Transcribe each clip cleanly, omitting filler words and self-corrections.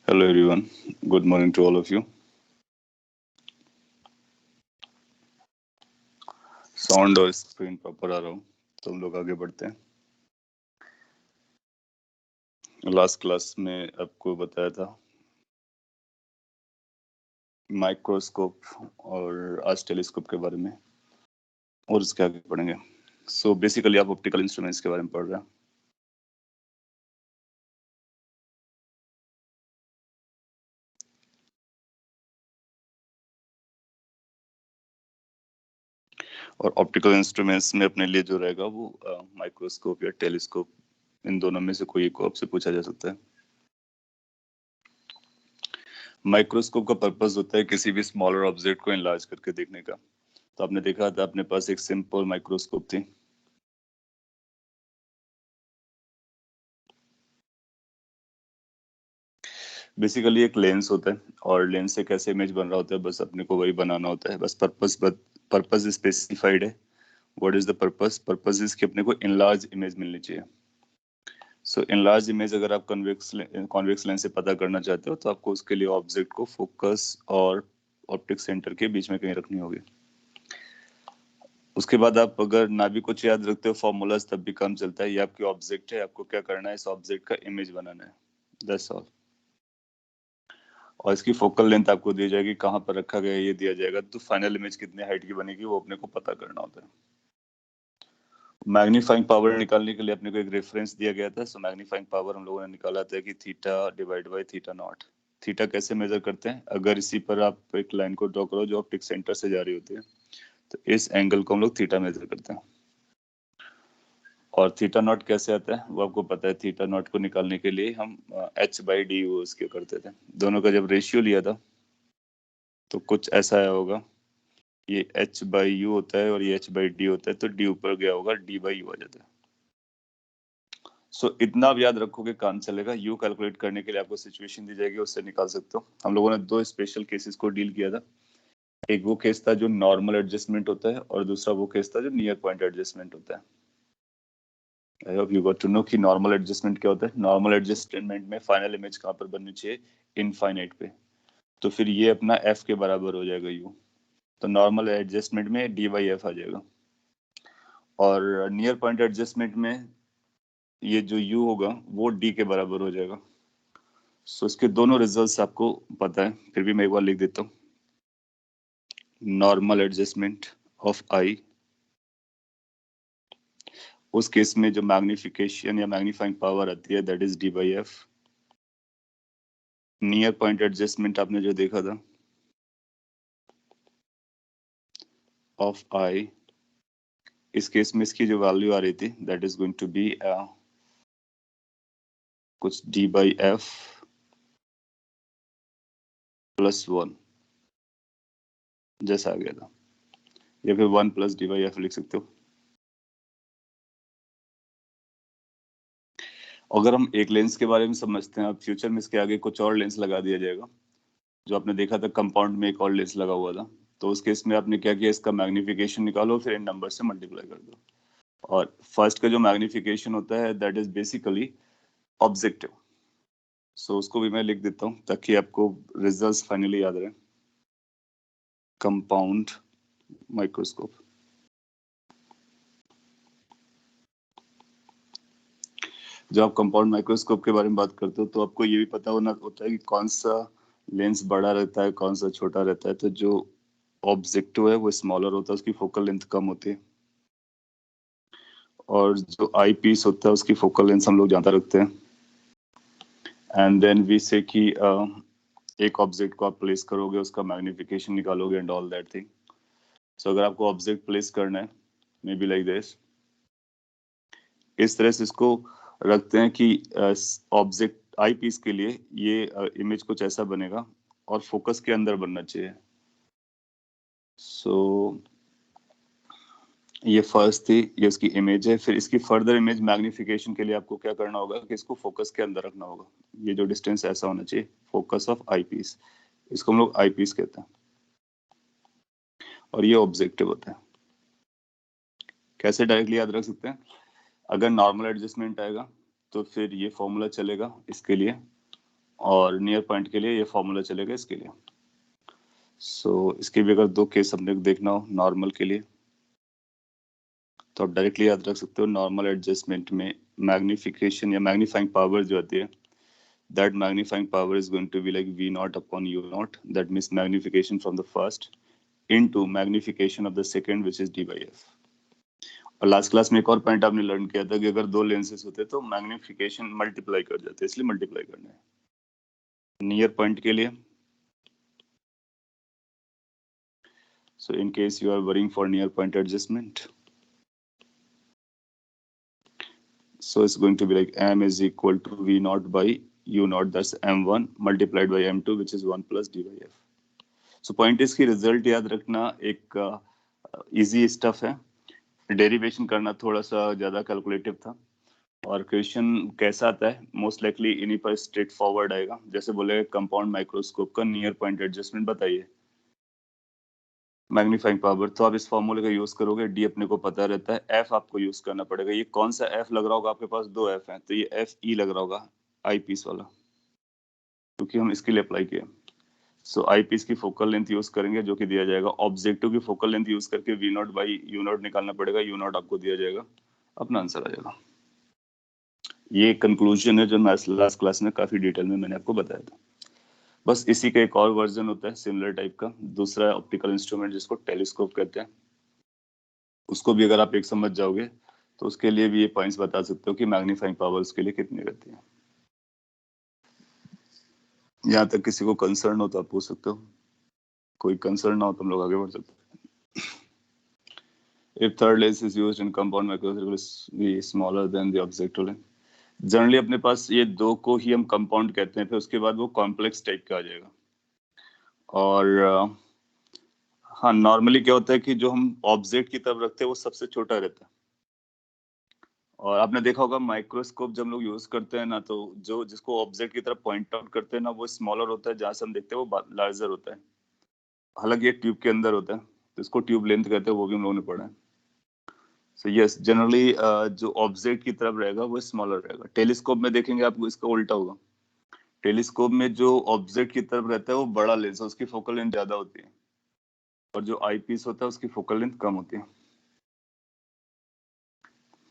Hello everyone. Good morning to all of you. Sound और screen proper आ रहा हो तो हम लोग आगे बढ़ते हैं। लास्ट क्लास में आपको बताया था माइक्रोस्कोप और आज टेलीस्कोप के बारे में और इसके आगे पढ़ेंगे। सो बेसिकली आप ऑप्टिकल इंस्ट्रूमेंट्स के बारे में पढ़ रहे हैं। और ऑप्टिकल इंस्ट्रूमेंट्स में अपने लिए जो रहेगा वो माइक्रोस्कोप या टेलीस्कोप, इन दोनों में से कोई एक को आपसे पूछा जा सकता है। माइक्रोस्कोप का पर्पस होता है किसी भी स्मॉलर ऑब्जेक्ट को इनलार्ज करके देखने का। तो आपने देखा था अपने पास एक सिंपल माइक्रोस्कोप थी। बेसिकली एक लेंस होता है और लेंस से कैसे इमेज बन रहा होता है, बस अपने को वही बनाना होता है। बस पर्पस स्पेसिफाइड है। What is the purpose? Purpose is कि अपने को इनलार्ज इमेज मिलनी चाहिए। सो इनलार्ज इमेज अगर आप कॉन्वेक्स लेंस से पता करना चाहते हो तो आपको उसके लिए ऑब्जेक्ट को फोकस और ऑप्टिक सेंटर के बीच में कहीं रखनी होगी। उसके बाद आप अगर नाभि को याद रखते हो फॉर्मूलाज तब भी काम चलता है। ये आपकी ऑब्जेक्ट है, आपको क्या करना है, इस ऑब्जेक्ट का इमेज बनाना है, दैट्स ऑल। और इसकी फोकल लेंथ आपको दी जाएगी, कहाँ पर रखा गया ये दिया जाएगा, तो फाइनल इमेज कितने हाइट की बनेगी वो अपने को पता करना होता है। मैग्नीफाइंग पावर निकालने के लिए अपने को एक रेफरेंस दिया गया था। सो मैग्नीफाइंग पावर हम लोगों ने निकाला था कि theta divide by theta naught. Theta कैसे मेजर करते हैं? अगर इसी पर आप एक लाइन को ड्रॉ करो जो ऑप्टिक सेंटर से जा रही होती है, तो इस एंगल को हम लोग थीटा मेजर करते हैं। और थीटा नॉट कैसे आता है वो आपको पता है। थीटा नॉट को निकालने के लिए हम h/d यूज करते थे। दोनों का जब रेशियो लिया था तो कुछ ऐसा आया होगा, ये h/u होता है और ये h/d होता है, तो d ऊपर गया होगा, d/u आ जाता है। सो इतना आप याद रखोगे काम चलेगा। u कैलकुलेट करने के लिए आपको सिचुएशन दी जाएगी, उससे निकाल सकते हो। हम लोगों ने दो स्पेशल केसेस को डील किया था। एक वो केस था जो नॉर्मल एडजस्टमेंट होता है और दूसरा वो केस था जो नियर पॉइंट एडजस्टमेंट होता है। I hope you got to know कि नॉर्मल एडजस्टमेंट क्या होता है। नॉर्मल एडजस्टमेंट में फाइनल इमेज कहाँ पर बननी चाहिए? इनफाइनाइट पे। तो फिर ये अपना f के बराबर हो जाएगा u। तो नॉर्मल एडजस्टमेंट में d/f आ जाएगा और नियर पॉइंट एडजस्टमेंट में ये जो u होगा वो d के बराबर हो जाएगा। सो इसके दोनों रिजल्ट्स आपको पता है, फिर भी मैं एक बार लिख देता हूँ। नॉर्मल एडजस्टमेंट ऑफ i, उस केस में जो मैग्निफिकेशन या मैग्नीफाइंग पावर आती है that is d/f। Near point adjustment आपने जो देखा था ऑफ i, इस केस में इसकी जो वैल्यू आ रही थी that is going to be कुछ d/f +1 जैसा आ गया था, या फिर 1 + d/f लिख सकते हो। अगर हम एक लेंस के बारे में समझते हैं, अब फ्यूचर में इसके आगे कुछ और लेंस लगा दिया जाएगा। जो आपने देखा था कंपाउंड में एक और लेंस लगा हुआ था, तो उस केस में आपने क्या किया, इसका मैग्निफिकेशन निकालो फिर इन नंबर से मल्टीप्लाई कर दो। और फर्स्ट का जो मैग्निफिकेशन होता है दैट इज बेसिकली ऑब्जेक्टिव। सो उसको भी मैं लिख देता हूँ ताकि आपको रिजल्ट्स फाइनली याद रहे। Compound microscope. जब आप कंपाउंड माइक्रोस्कोप के बारे में बात करते हो तो आपको ये भी पता होना होता है कि कौन सा लेंस बड़ा रहता है, कौन सा छोटा रहता है। तो जो ऑब्जेक्टिव है वो स्मॉलर होता है, उसकी फोकल लेंथ कम होती है। और जो आई पीस होता है उसकी फोकल लेंथ हम लोग ज्यादा रखते हैं। एंड देन वी से कि एक ऑब्जेक्ट को आप प्लेस करोगे, उसका मैग्निफिकेशन निकालोगे एंड ऑल दैट थिंग। सो अगर आपको ऑब्जेक्ट प्लेस करना है मे बी लाइक दिस, इस तरह से इसको रखते हैं कि ऑब्जेक्ट आई पीस के लिए ये इमेज कुछ ऐसा बनेगा और फोकस के अंदर बनना चाहिए। सो ये फर्स्ट थी, ये उसकी इमेज है। फिर इसकी फर्दर इमेज मैग्निफिकेशन के लिए आपको क्या करना होगा कि इसको फोकस के अंदर रखना होगा। ये जो डिस्टेंस ऐसा होना चाहिए, फोकस ऑफ आई पीस, इसको हम लोग आई पीस कहते हैं। और ये ऑब्जेक्टिव होता है। कैसे डायरेक्टली याद रख सकते हैं? अगर नॉर्मल एडजस्टमेंट आएगा तो फिर ये फॉर्मूला चलेगा इसके लिए, और नियर पॉइंट के लिए ये फॉर्मूला चलेगा इसके लिए। इसके भी अगर दो केस हमने देखना हो नॉर्मल के लिए, तो आप डायरेक्टली याद रख सकते हो। नॉर्मल एडजस्टमेंट में मैग्निफिकेशन या मैग्नीफाइंग पावर जो आती है, that magnifying power is going to be like V naught upon U naught. That means magnification from the first into magnification of the second, which is D by F. और last class में एक और point आपने learn किया था कि अगर दो लेंसेज होते तो मैग्निफिकेशन मल्टीप्लाई कर जाते, इसलिए मल्टीप्लाई करना है नियर पॉइंट के लिए। So in case you are worrying for near point adjustment, so it's going to be like M is equal to V naught by U naught, that's M1 multiplied by M2, which is 1 plus D by F. So point is कि result याद रखना एक easy stuff है, derivation करना थोड़ा सा ज्यादा calculative था। और क्वेश्चन कैसा आता है, मोस्ट लाइकली इन्हीं पर स्ट्रेट फॉरवर्ड आएगा। जैसे बोले कंपाउंड माइक्रोस्कोप का नियर पॉइंट एडजस्टमेंट बताइए, मैग्नीफाइंग पावर, तो आप इस फॉर्मूले का यूज करोगे। डी अपने को पता रहता है, एफ आपको यूज करना पड़ेगा। ये कौन सा एफ लग रहा होगा आपके पास, दो एफ हैं, तो ये एफ ई लग रहा होगा, आई पीस वाला, क्योंकि हम इसके लिए अप्लाई किए। सो आई पीस की फोकल लेंथ यूज करेंगे जो कि दिया जाएगा। ऑब्जेक्टिव की फोकल लेंथ यूज करके V not by U not निकालना पड़ेगा, यू नॉट आपको दिया जाएगा, अपना आंसर आ जाएगा। ये कंक्लूजन है जो लास्ट क्लास में काफी डिटेल में मैंने आपको बताया था। बस इसी का एक और वर्जन होता है सिमिलर टाइप का, दूसरा ऑप्टिकल इंस्ट्रूमेंट जिसको टेलीस्कोप कहते हैं। उसको भी अगर आप एक समझ जाओगे तो उसके लिए भी ये पॉइंट्स बता सकते हो कि मैग्नीफाइंग पावर उसके लिए कितनी रहती है। यहाँ तक किसी को कंसर्न हो तो आप पूछ सकते हो, कोई कंसर्न ना हो तो हम लोग आगे बढ़ सकते हैं। If third lens is used in compound microscope, it will be smaller than the objective lens. Generally अपने पास ये दो को ही हम कंपाउंड कहते हैं, फिर उसके बाद वो कॉम्प्लेक्स टाइप का आ जाएगा। और हाँ, नॉर्मली क्या होता है कि जो हम ऑब्जेक्ट की तरफ रखते हैं वो सबसे छोटा रहता है। और आपने देखा होगा माइक्रोस्कोप जब हम लोग यूज करते हैं ना, तो जो जिसको ऑब्जेक्ट की तरफ पॉइंट आउट करते हैं ना, वो स्मॉलर होता है, जहां से हम देखते हैं वो लार्जर होता है। हालांकि ये ट्यूब के अंदर होता है, तो इसको ट्यूब लेंथ कहते हैं, वो भी हम लोगों ने पढ़ा है। सो यस, जनरली जो ऑब्जेक्ट की तरफ रहेगा वो स्मॉलर रहेगा। टेलीस्कोप में देखेंगे आपको इसका उल्टा होगा। टेलीस्कोप में जो ऑब्जेक्ट की तरफ रहता है वो बड़ा लेंस है, उसकी फोकल लेंथ ज्यादा होती है, और जो आई पीस होता है उसकी फोकल लेंथ कम होती है।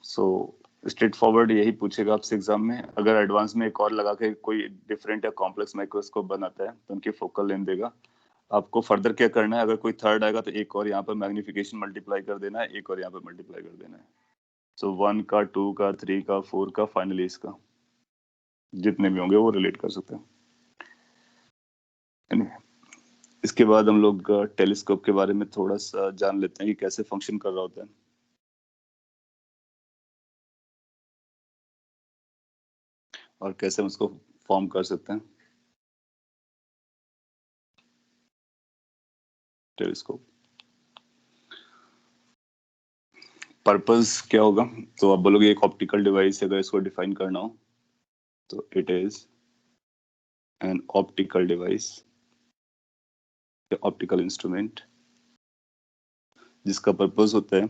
सो स्ट्रेट फॉरवर्ड यही पूछेगा आपसे एग्जाम में। अगर एडवांस में एक और लगा के कोई डिफरेंट या कॉम्प्लेक्स माइक्रोस्कोप बनाता है तो उनकी फोकल लेंथ देगा। आपको फर्दर क्या करना है, अगर कोई थर्ड आएगा तो एक और यहाँ पर मैग्निफिकेशन मल्टीप्लाई कर देना है, एक और यहाँ पर मल्टीप्लाई कर देना है। सो 1 का, 2 का, 3 का, 4 का, फाइनली इसका, जितने भी होंगे वो रिलेट कर सकते हैं। Anyway, इसके बाद हम लोग टेलीस्कोप के बारे में थोड़ा सा जान लेते हैं कि कैसे फंक्शन कर रहा होता है और कैसे हम उसको फॉर्म कर सकते हैं। टेलीस्कोप पर्पस क्या होगा, तो आप बोलोगे एक ऑप्टिकल डिवाइस, अगर इसको डिफाइन करना हो तो it is an optical device, optical instrument, जिसका पर्पस होता है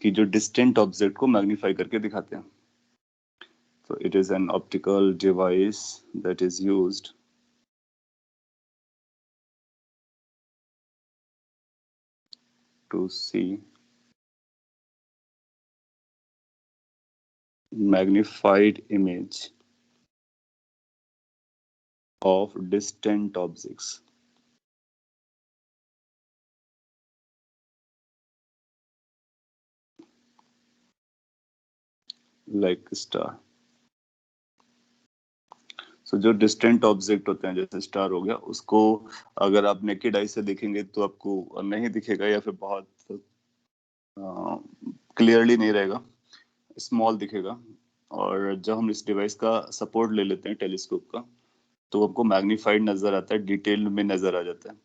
कि जो डिस्टेंट ऑब्जेक्ट को मैग्नीफाई करके दिखाते हैं। तो it is an optical device that is used to see magnified image of distant objects. Like star. So जो डिस्टेंट ऑब्जेक्ट होते हैं जैसे स्टार हो गया, उसको अगर आप नेकेड आई से देखेंगे तो आपको नहीं दिखेगा या फिर बहुत क्लियरली नहीं रहेगा, स्मॉल दिखेगा। और जब हम इस डिवाइस का सपोर्ट ले लेते हैं टेलीस्कोप का, तो आपको मैग्नीफाइड नजर आता है, डिटेल में नजर आ जाता है।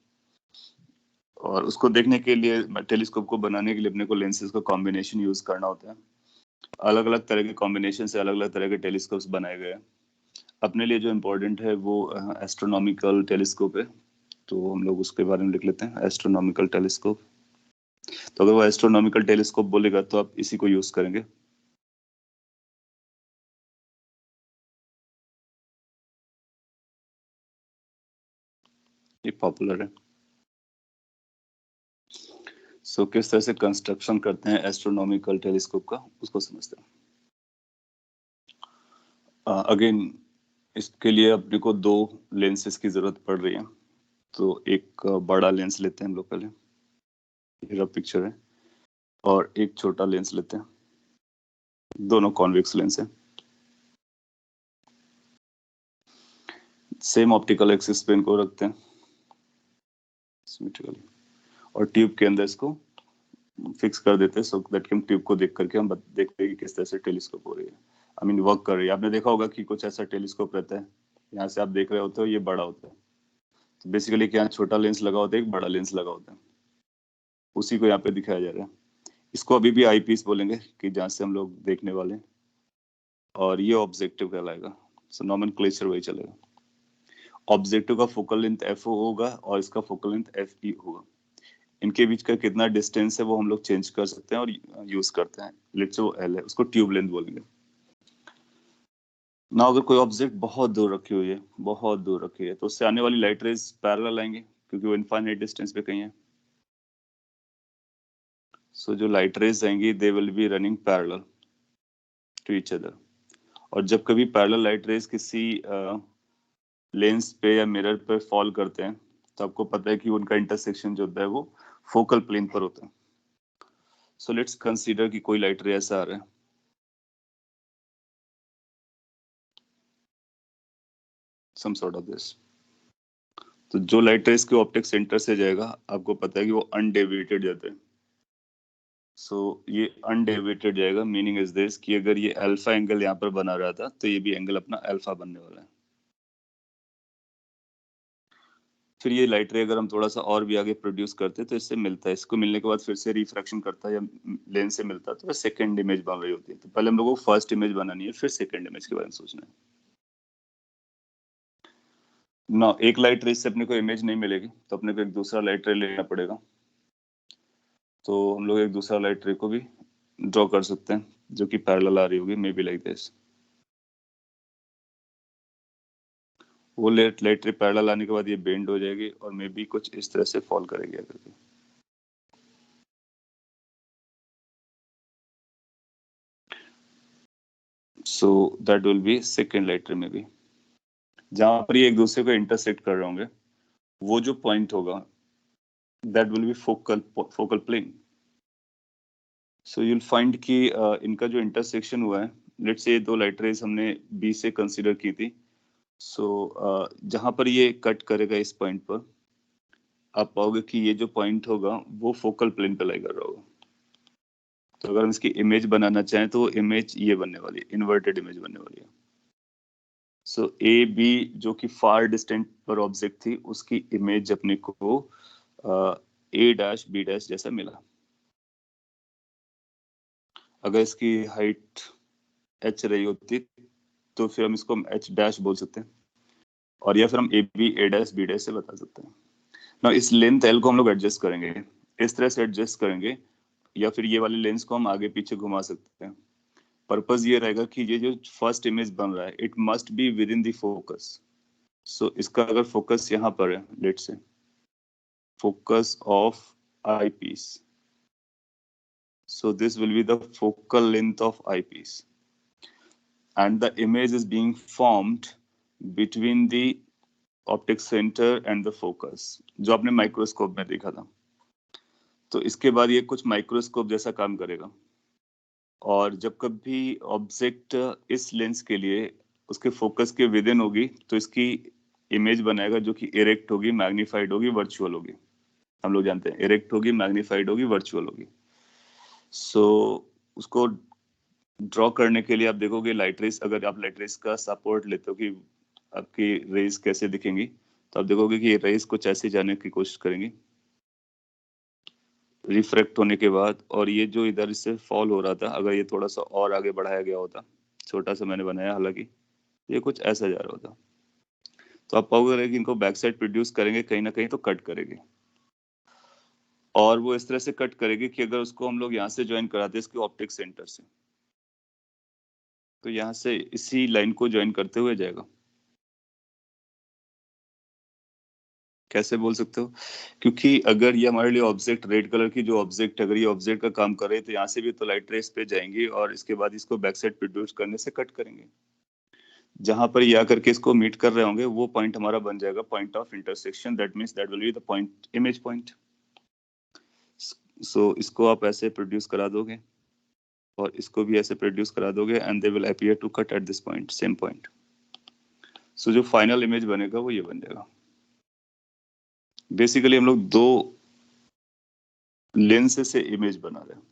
और उसको देखने के लिए, टेलीस्कोप को बनाने के लिए अपने को लेंसेज का कॉम्बिनेशन यूज करना होता है। अलग अलग तरह के कॉम्बिनेशन से अलग अलग तरह के टेलीस्कोप्स बनाए गए हैं। अपने लिए जो इम्पोर्टेंट है वो एस्ट्रोनॉमिकल टेलीस्कोप है, तो हम लोग उसके बारे में लिख लेते हैं, एस्ट्रोनॉमिकल टेलीस्कोप। तो अगर वो एस्ट्रोनॉमिकल टेलीस्कोप बोलेगा तो आप इसी को यूज करेंगे। ये पॉपुलर है। सो किस तरह से कंस्ट्रक्शन करते हैं एस्ट्रोनॉमिकल टेलीस्कोप का, उसको समझते हैं। अगेन इसके लिए अपने को दो लेंसेज की जरूरत पड़ रही है। तो एक बड़ा लेंस लेते हैं हम लोग पहले, ये पिक्चर है, और एक छोटा लेंस लेते हैं। दोनों कॉन्वेक्स लेंस है। सेम ऑप्टिकल एक्सिस पे इनको रखते हैं सिमेट्रिकली, और ट्यूब के अंदर इसको फिक्स कर देते हैं, सो दैट हम ट्यूब को देख करके हम देखते हैं कि किस तरह से टेलीस्कोप हो रही है, आई मीन वर्क कर रही है। आपने देखा होगा कि कुछ ऐसा टेलीस्कोप रहता है, यहाँ से आप देख रहे होते हो, ये बड़ा होता है। तो बेसिकली क्या, छोटा लेंस लगा होता है, एक बड़ा लेंस लगा होता है, उसी को यहाँ पे दिखाया जा रहा है। इसको अभी भी आई पीस बोलेंगे कि जहाँ से हम लोग देखने वाले हैं, और ये ऑब्जेक्टिव कहलाएगा। सो नॉमेनक्लेचर वही चलेगा। ऑब्जेक्टिव का फोकल लेंथ एफ होगा और इसका फोकल लेंथ एफ ई होगा। इनके बीच का कितना डिस्टेंस है वो हम लोग चेंज कर सकते हैं और यूज करते हैं। लेट्स से वो एल है, उसको ट्यूब लेंथ बोलेंगे ना। अगर कोई ऑब्जेक्ट बहुत दूर रखी हुई है, बहुत दूर रखी है, तो उससे आने वाली लाइट रेज पैरेलल आएंगे, क्योंकि वो इनफाइनाइट डिस्टेंस पे कहीं है। सो जो लाइट रेज आएंगी they will be running parallel to each other. और जब कभी पैरेलल लाइट रेज किसी लेंस पे या मिरर पे फॉल करते हैं, तो आपको पता है कि उनका इंटरसेक्शन जो होता है वो फोकल प्लेन पर होता है। सो लेट्स कंसीडर कि कोई लाइट रे ऐसा आ रहा है, सम सॉर्ट ऑफ दिस। तो जो लाइट रेस के ऑप्टिक सेंटर से जाएगा, आपको पता है कि वो अनडेविएटेड जाता है। सो ये अनडेविएटेड जाएगा, मीनिंग इज दिस कि अगर ये अल्फा एंगल यहाँ पर बना रहा था, तो ये भी एंगल अपना अल्फा बनने वाला है। फिर ये लाइट रे अगर हम थोड़ा सा और भी आगे प्रोड्यूस करते हैं, तो इससे मिलता है, इसको मिलने के बाद फिर से रिफ्रैक्शन करता है या लेंस से मिलता है, तो सेकंड इमेज बन रही होती है। तो पहले हम लोगों को फर्स्ट इमेज बनानी है, फिर सेकंड इमेज के बारे में सोचना है ना। एक लाइट रे से अपने को इमेज नहीं मिलेगी, तो अपने को एक दूसरा लाइट रे लेना पड़ेगा। तो हम लोग एक दूसरा लाइट रे को भी ड्रॉ कर सकते हैं, जो कि पैरेलल आ रही होगी, मे बी लाइक दिस। वो लाइट रे पैरेलल आने के बाद ये बेंड हो जाएगी और मे बी कुछ इस तरह से फॉल करेगी अगर के। So that will B second light रे, मे बी जहां पर ये एक दूसरे को इंटरसेक्ट कर रहे होंगे, वो जो पॉइंट होगा that will be focal plane. So you'll find कि इनका जो इंटरसेक्शन हुआ है, लेट्स से दो लाइट रेज हमने बी से कंसीडर की थी। सो जहां पर ये कट करेगा इस पॉइंट पर, आप पाओगे कि ये जो पॉइंट होगा वो फोकल प्लेन पे लाई कर रहा होगा। तो अगर हम इसकी इमेज बनाना चाहें, तो वो इमेज ये बनने वाली है, इन्वर्टेड इमेज बनने वाली है। सो ए बी जो कि फार डिस्टेंट पर ऑब्जेक्ट थी, उसकी इमेज अपने को ए डैश बी डैश जैसा मिला। अगर इसकी हाइट एच रही होती, तो फिर हम इसको एच डैश बोल सकते हैं, और या फिर हम A B A dash B dash से बता सकते हैं ना। इस लेंथ एल को हम लोग एडजस्ट करेंगे, इस तरह से एडजस्ट करेंगे, या फिर ये वाले लेंस को हम आगे पीछे घुमा सकते हैं। पर्पस ये रहेगा कि ये जो फर्स्ट इमेज बन रहा है, it must be within the focus. So इसका अगर फोकस यहाँ पर है, लेट्स से focus of eyepiece. So this will be the focal length of eyepiece, and the image is being formed between the optic center and the focus, जो आपने microscope में देखा था। तो इसके बाद ये कुछ माइक्रोस्कोप जैसा काम करेगा, और जब कभी ऑब्जेक्ट इस लेंस के लिए उसके फोकस के विद इन होगी, तो इसकी इमेज बनाएगा, जो कि इरेक्ट होगी, मैग्नीफाइड होगी, वर्चुअल होगी। हम लोग जानते हैं इरेक्ट होगी, मैग्नीफाइड होगी, वर्चुअल होगी। सो उसको ड्रॉ करने के लिए आप देखोगे लाइट रेस, अगर आप लाइट रेस का सपोर्ट लेते हो कि आपकी रेस कैसे दिखेंगी, तो आप देखोगे कि ये रेस कुछ ऐसे जाने की कोशिश करेंगी रिफ्रैक्ट होने के बाद, और ये जो इधर से फॉल हो रहा था, अगर ये थोड़ा सा और आगे बढ़ाया गया होता, छोटा सा मैंने बनाया हालांकि, ये कुछ ऐसा जा रहा होता, तो आप पाओगे कि इनको बैक साइड प्रोड्यूस करेंगे कहीं ना कहीं, तो कट करेंगे। और वो इस तरह से कट करेगी कि अगर उसको हम लोग यहाँ से ज्वाइन कराते इसके ऑप्टिक सेंटर से, तो यहाँ से इसी लाइन को ज्वाइन करते हुए जाएगा। कैसे बोल सकते हो? क्योंकि अगर ये हमारे लिए ऑब्जेक्ट रेड कलर की जो ऑब्जेक्ट, अगर ये ऑब्जेक्ट का काम कर रहे हैं तो यहाँ से भी तो लाइट रेस पे जाएंगी और इसके बाद इसको बैक साइड प्रोड्यूस करने से कट करेंगे। जहां पर ये आकर के इसको मीट कर रहे होंगे वो पॉइंट हमारा बन जाएगा point of intersection, that means that will be the point, image point. So इसको आप ऐसे प्रोड्यूस करा दोगे और इसको भी ऐसे प्रोड्यूस करा दोगे and they will appear to cut at this point, same point. So जो फाइनल इमेज बनेगा वो ये बन जाएगा। बेसिकली हम लोग दो लेंस से इमेज बना रहे हैं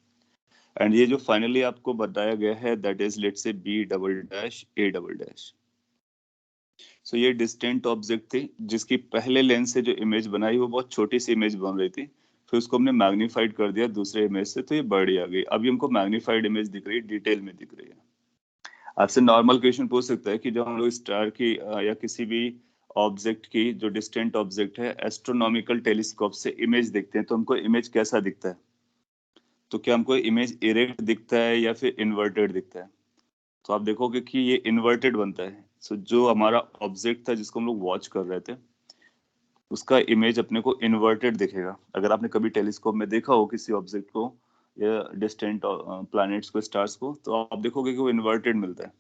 एंड ये जो फाइनली आपको बताया गया है that is let's say b double dash a double dash. So ये डिस्टेंट ऑब्जेक्ट थी जिसकी पहले लेंस से जो इमेज बनाई वो बहुत छोटी सी इमेज बन रही थी, फिर उसको हमने मैग्नीफाइड कर दिया दूसरे इमेज से तो ये बड़ी आ गई। अभी हमको मैग्नीफाइड इमेज दिख रही है, डिटेल में दिख रही है। आपसे नॉर्मल क्वेश्चन पूछ सकता है कि जब हम लोग स्टार की या किसी भी ऑब्जेक्ट की जो डिस्टेंट ऑब्जेक्ट है एस्ट्रोनॉमिकल टेलीस्कोप से इमेज देखते हैं तो हमको इमेज कैसा दिखता है? तो क्या हमको इमेज इरेक्ट दिखता है या फिर इन्वर्टेड दिखता है? तो आप देखोगे कि ये इन्वर्टेड बनता है। सो जो हमारा ऑब्जेक्ट था जिसको हम लोग वॉच कर रहे थे उसका इमेज अपने को इन्वर्टेड दिखेगा। अगर आपने कभी टेलीस्कोप में देखा हो किसी ऑब्जेक्ट को या डिस्टेंट प्लैनेट्स को, स्टार्स को, तो आप देखोगे कि वो इन्वर्टेड मिलता है।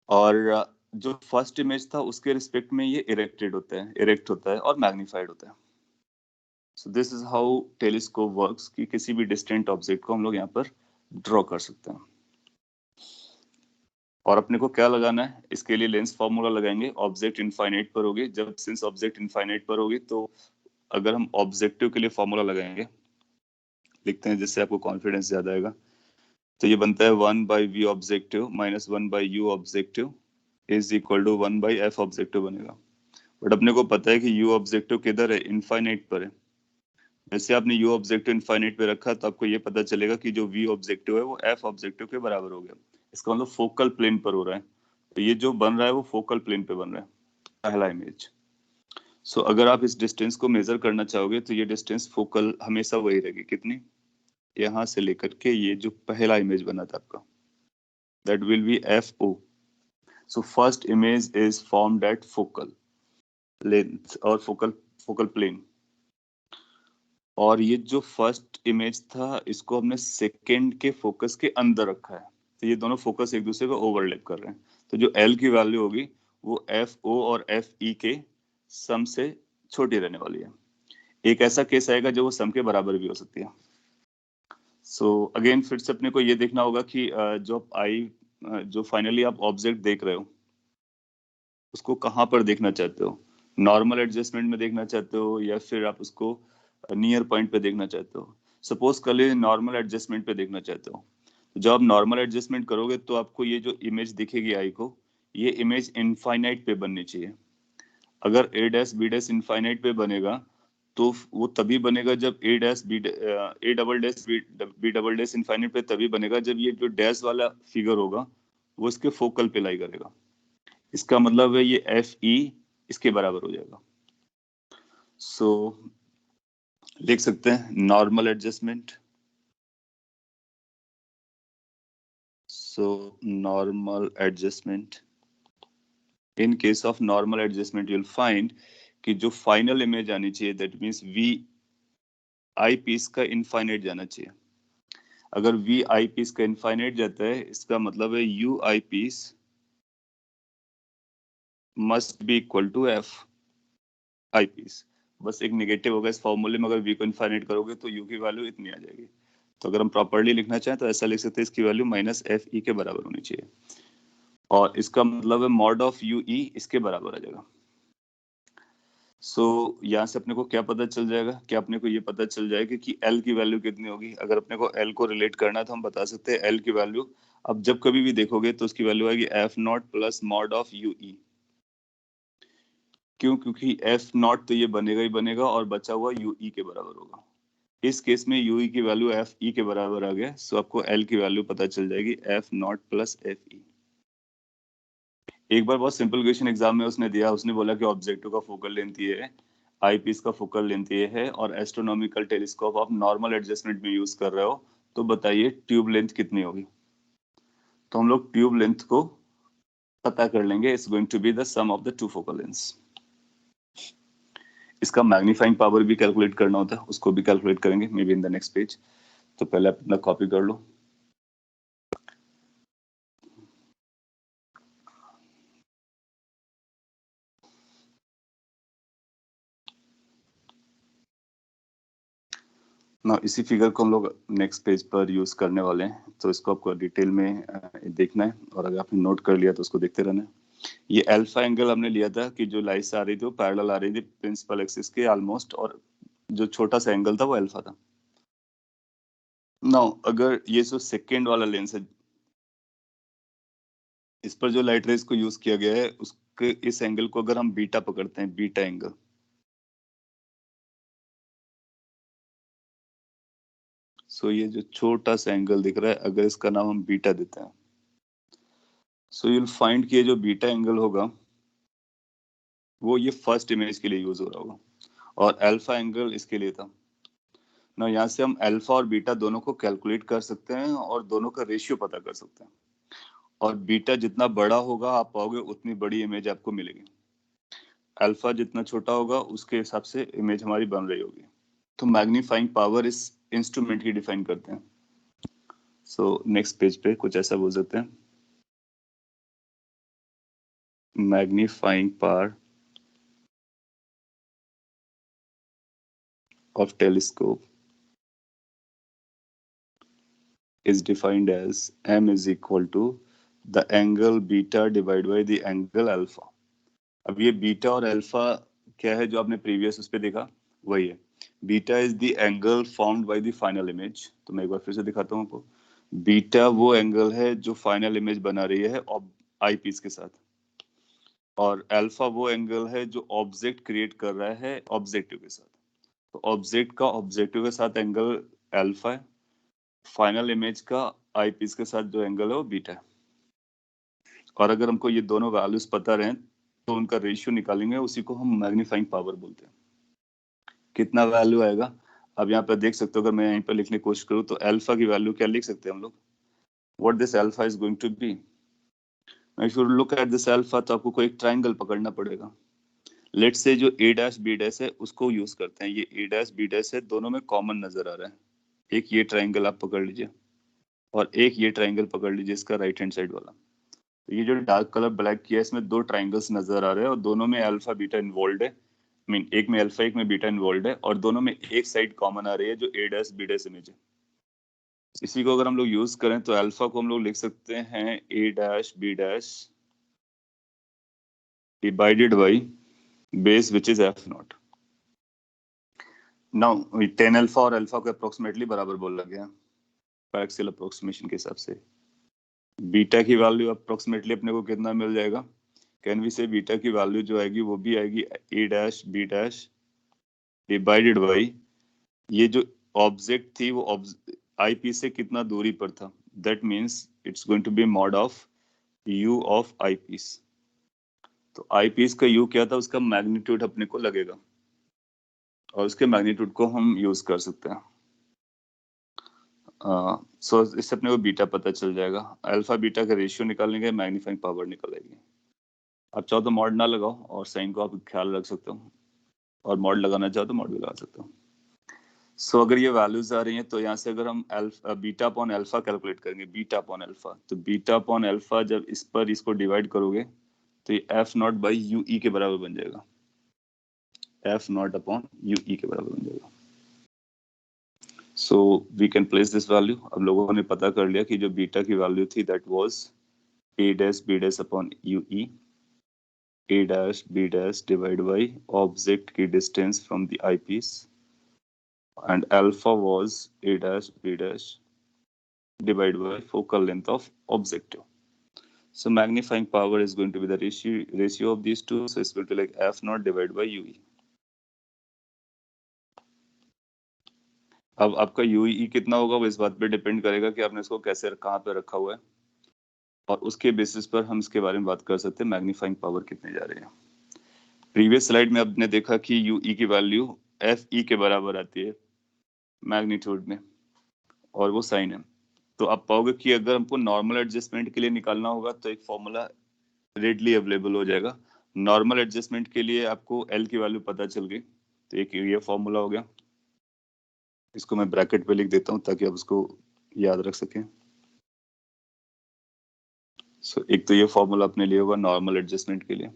और जो फर्स्ट इमेज था उसके रिस्पेक्ट में ये इरेक्टेड होता है, इरेक्ट होता है और मैग्नीफाइड होता है। So this is how telescope works कि किसी भी डिस्टेंट ऑब्जेक्ट को हम लोग यहाँ पर ड्रॉ कर सकते हैं। और अपने को क्या लगाना है इसके लिए? लेंस फॉर्मूला लगाएंगे। ऑब्जेक्ट इनफाइनाइट पर होगी, जब सिंस ऑब्जेक्ट इनफाइनाइट पर होगी तो अगर हम ऑब्जेक्टिव के लिए फॉर्मूला लगाएंगे, लिखते हैं जिससे आपको कॉन्फिडेंस ज्यादा आएगा। तो ये बनता है 1/v objective minus 1/u objective is equal to 1/f objective बनेगा। बट अपने को पता है कि u ऑब्जेक्टिव किधर है? इनफाइनाइट पर है। जैसे आपने u ऑब्जेक्टिव इनफाइनाइट पे रखा तो आपको ये पता चलेगा कि जो v ऑब्जेक्टिव है वो f ऑब्जेक्टिव के बराबर हो गया। इसका मतलब फोकल प्लेन पर हो रहा है। तो ये जो बन रहा है वो फोकल प्लेन पे बन रहा है, पहला इमेज। सो अगर आप इस डिस्टेंस को मेजर करना चाहोगे तो ये डिस्टेंस फोकल हमेशा वही रहेगी। कितनी? यहाँ से लेकर के ये जो पहला इमेज बना था आपका, that will B FO। So first image is formed at focal length और फोकल प्लेन। और ये जो फर्स्ट इमेज था इसको हमने सेकेंड के फोकस के अंदर रखा है, तो ये दोनों फोकस एक दूसरे को ओवरलैप कर रहे हैं। तो जो L की वैल्यू होगी वो FO और FE के सम से छोटी रहने वाली है। एक ऐसा केस आएगा जो वो सम के बराबर भी हो सकती है। सो अगेन फिर से अपने को ये देखना होगा कि जो फाइनली आप ऑब्जेक्ट देख रहे हो उसको कहाँ पर देखना चाहते हो? नॉर्मल एडजस्टमेंट में देखना चाहते हो या फिर आप उसको नियर पॉइंट पे देखना चाहते हो? सपोज कर लीजिए नॉर्मल एडजस्टमेंट पे देखना चाहते हो, तो जब आप नॉर्मल एडजस्टमेंट करोगे तो आपको ये जो इमेज दिखेगी आई को, ये इमेज इनफाइनाइट पे बननी चाहिए। अगर a dash b dash infinite पे बनेगा तो वो तभी बनेगा जब a double dash b double dash infinite पे तभी बनेगा जब ये जो डैश वाला फिगर होगा वो इसके फोकल पे लाई करेगा। इसका मतलब है ये FE इसके बराबर हो जाएगा। सो लिख सकते हैं normal adjustment. So normal adjustment, in case of normal adjustment you will find कि जो फाइनल इमेज आनी चाहिए that means V eyepiece का इनफाइनाइट जाना चाहिए। अगर वी आई पीस का इनफाइनाइट जाता है इसका मतलब है U eyepiece must be equal to F eyepiece. बस एक नेगेटिव होगा इस फॉर्मूले में, अगर वी को इनफाइनाइट करोगे तो यू की वैल्यू इतनी आ जाएगी। तो अगर हम प्रॉपर्ली लिखना चाहें तो ऐसा लिख सकते हैं इसकी वैल्यू माइनस एफ ई के बराबर होनी चाहिए और इसका मतलब है मॉड ऑफ यू ई इसके बराबर आ जाएगा। सो यहाँ से अपने को क्या पता चल जाएगा? क्या अपने को ये पता चल जाएगा कि L की वैल्यू कितनी होगी? अगर अपने को L को रिलेट करना है तो हम बता सकते हैं L की वैल्यू अब जब कभी भी देखोगे तो उसकी वैल्यू आएगी F0 plus mod of U ई। क्यों? क्योंकि F0 तो ये बनेगा ही बनेगा और बचा हुआ यू ई के बराबर होगा। इस केस में यू ई की वैल्यू एफ ई के बराबर आ गया, सो आपको L की वैल्यू पता चल जाएगी F0 प्लस एफ ई। एक बार बहुत सिंपल क्वेश्चन एग्जाम में उसने दिया, उसने बोला कि ऑब्जेक्टिव का फोकल लेंथ ये है, आई पीस का फोकल लेंथ ये है और एस्ट्रोनॉमिकल टेलीस्कोप आप नॉर्मल एडजस्टमेंट में यूज कर रहे हो, तो बताइए ट्यूब लेंथ कितनी होगी? तो हम लोग ट्यूब लेंथ को पता कर लेंगे। It's going to be the sum of the two focal lengths. इसका मैग्नीफाइंग पावर भी कैलकुलेट करना होता है, उसको भी कैलकुलेट करेंगे maybe in the next page. तो पहले आप अपना कॉपी कर लो। ना इसी फिगर को हम लोग नेक्स्ट पेज पर यूज करने वाले हैं, तो इसको आपको डिटेल में देखना है, और अगर आपने नोट कर लिया तो उसको देखते रहना है। ये अल्फा एंगल हमने लिया था कि जो लाइट्स आ रही थी वो पैरेलल आ रही थी प्रिंसिपल एक्सिस के ऑलमोस्ट, और जो छोटा सा एंगल था वो अल्फा था। नाउ अगर ये जो सेकेंड वाला लेंस है, इस पर जो लाइट रेज को यूज किया गया है, उसके इस एंगल को अगर हम बीटा पकड़ते हैं, बीटा एंगल, सो ये जो छोटा सा एंगल दिख रहा है, अगर इसका नाम हम बीटा देते हैं, सो यू विल फाइंड कि ये जो बीटा एंगल होगा वो ये फर्स्ट इमेज के लिए यूज हो रहा होगा, और अल्फा एंगल इसके लिए था ना। यहाँ से हम अल्फा और बीटा दोनों को कैलकुलेट कर सकते हैं और दोनों का रेशियो पता कर सकते हैं, और बीटा जितना बड़ा होगा आप पाओगे उतनी बड़ी इमेज आपको मिलेगी, अल्फा जितना छोटा होगा उसके हिसाब से इमेज हमारी बन रही होगी। तो मैग्नीफाइंग पावर इस इंस्ट्रूमेंट की डिफाइन करते हैं। सो नेक्स्ट पेज पे कुछ ऐसा बोल सकते हैं, magnifying power of telescope is defined as m is equal to the angle beta divided by the angle alpha। अब ये बीटा और अल्फा क्या है जो आपने प्रीवियस उस पे देखा, वही है। Beta is the angle formed by the final image. तो मैं एक बार फिर से दिखाता हूँ आपको। बीटा वो एंगल है जो फाइनल इमेज बना रही है आई पीस के साथ, और अल्फा वो एंगल है जो ऑब्जेक्ट क्रिएट कर रहा है ऑब्जेक्टिव के साथ। तो ऑब्जेक्ट का ऑब्जेक्टिव के साथ एंगल अल्फा है, फाइनल इमेज का आई पीस के साथ जो एंगल है वो बीटा है। और अगर हमको ये दोनों वैल्यूज पता रहे तो उनका रेशियो निकालेंगे, उसी को हम मैग्नीफाइंग पावर बोलते हैं। कितना वैल्यू आएगा, अब यहाँ पे देख सकते हो, अगर मैं यहीं पर लिखने की कोशिश करूँ तो अल्फा की वैल्यू क्या लिख सकते हैं हम लोग, what this alpha is going to be. If you look at this alpha, तो आपको कोई एक ट्राइंगल पकड़ना पड़ेगा। लेट्स से जो ए डैश बी डैश है उसको यूज करते हैं, ये ए डैश बी डैश है, दोनों में कॉमन नजर आ रहा है। एक ये ट्राइंगल आप पकड़ लीजिए, और एक ये ट्राइंगल पकड़ लीजिए, इसका राइट हैंड साइड वाला। तो ये जो डार्क कलर ब्लैक किया है, इसमें दो ट्राइंगल्स नजर आ रहे हैं, और दोनों में अल्फा बीटा इन्वॉल्व है। मीन एक में अल्फा एक में बीटा इन्वॉल्व है, और दोनों में एक साइड कॉमन आ रही है जो ए डैश बी डैश इमेज है। इसी को अगर हम लोग यूज करें तो अल्फा को हम लोग लिख सकते हैं a dash B dash divided by base which is f nought. Now 10 alpha और अल्फा को अप्रोक्सीमेटली बराबर बोला गया पार्शियल अप्रोक्सीमेशन के हिसाब से। बीटा की वैल्यू अप्रोक्सीमेटली अपने को कितना मिल जाएगा, कैन वी से बीटा की वैल्यू जो आएगी वो भी आएगी a dash B dash divided by ये जो ऑब्जेक्ट थी वो आई पीस से कितना दूरी पर था, that means it's going to be mod of U of eyepiece. तो आई पीस का यू क्या था, उसका मैग्नीट्यूड अपने को लगेगा, और उसके मैग्नीट्यूड को हम यूज कर सकते हैं। सो इससे अपने को बीटा पता चल जाएगा। अल्फा बीटा का रेशियो निकालने के मैग्नीफाइंग पावर निकल आएगी। आप चाहो तो मॉड ना लगाओ और साइन को आप ख्याल रख सकते हो, और मॉड लगाना चाहो तो मॉड भी लगा सकते हो। सो अगर ये वैल्यूज आ रही हैं तो यहाँ से अगर हम बीटा अपॉन अल्फा कैलकुलेट करेंगे, बीटा अपॉन अल्फा, तो बीटा अपॉन अल्फा जब इस पर इसको डिवाइड करोगे तो ये F not by U E के बराबर बन जाएगा, F not upon you E के बराबर बन जाएगा। So we can place this value. अब लोगों ने पता कर लिया कि जो बीटा की वैल्यू थी that was a dash B dash upon you e, a dash B dash divide by object की distance from the eyepiece, and alpha was a dash b dash divided by focal length of objective. So magnifying power is going to be the ratio of these two. So it's going to be like f naught divided by ue. अब आपका ue कितना होगा वो इस बात पे depend करेगा कि आपने इसको कैसे कहाँ पे रखा हुआ है, और उसके बेसिस पर हम इसके बारे में बात कर सकते हैं मैग्नीफाइंग पावर कितने जा रहे हैं। प्रीवियस स्लाइड में आपने देखा कि ue की वैल्यू fe के बराबर आती है मैग्नीट्यूड में, और वो साइन है। तो आप पाओगे कि अगर हमको नॉर्मल एडजस्टमेंट के लिए निकालना होगा तो एक फॉर्मूला रेडली अवेलेबल हो जाएगा। नॉर्मल एडजस्टमेंट के लिए आपको एल की वैल्यू पता चल गई, तो एक ये फॉर्मूला हो गया, इसको मैं ब्रैकेट पे लिख देता हूँ ताकि आप उसको याद रख सकें। सो एक तो ये फॉर्मूला अपने लिए होगा नॉर्मल एडजस्टमेंट के लिए।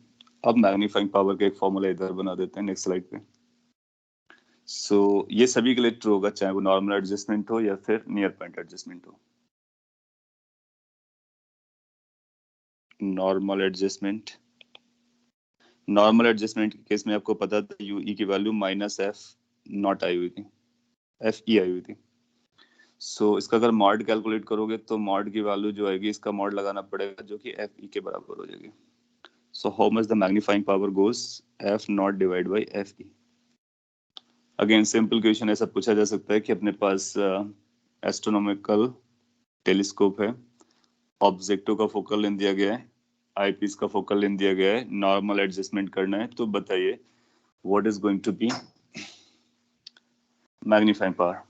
अब मैग्नीफाइंग पावर का एक फॉर्मूला इधर बना देते हैं नेक्स्ट स्लाइड पे। सो ये सभी के लिए ट्रू होगा, चाहे वो नॉर्मल एडजस्टमेंट हो या फिर नियर पॉइंट एडजस्टमेंट हो। नॉर्मल एडजस्टमेंट के केस में आपको पता था यू ई की value minus F not I हुई थी, एफ ई आई हुई थी। सो इसका अगर मॉड कैलकुलेट करोगे तो मॉड की वैल्यू जो आएगी, इसका मॉड लगाना पड़ेगा जो कि एफ ई के बराबर हो जाएगी। So how much the magnifying power goes, F not divide by F E. Again simple question ऐसा पूछा जा सकता है कि अपने पास एस्ट्रोनॉमिकल टेलीस्कोप है, ऑब्जेक्टों का फोकल लेंथ दिया गया है, आईपीस का फोकल लेंथ दिया गया है, नॉर्मल एडजस्टमेंट करना है, तो बताइए what is going to be magnifying power.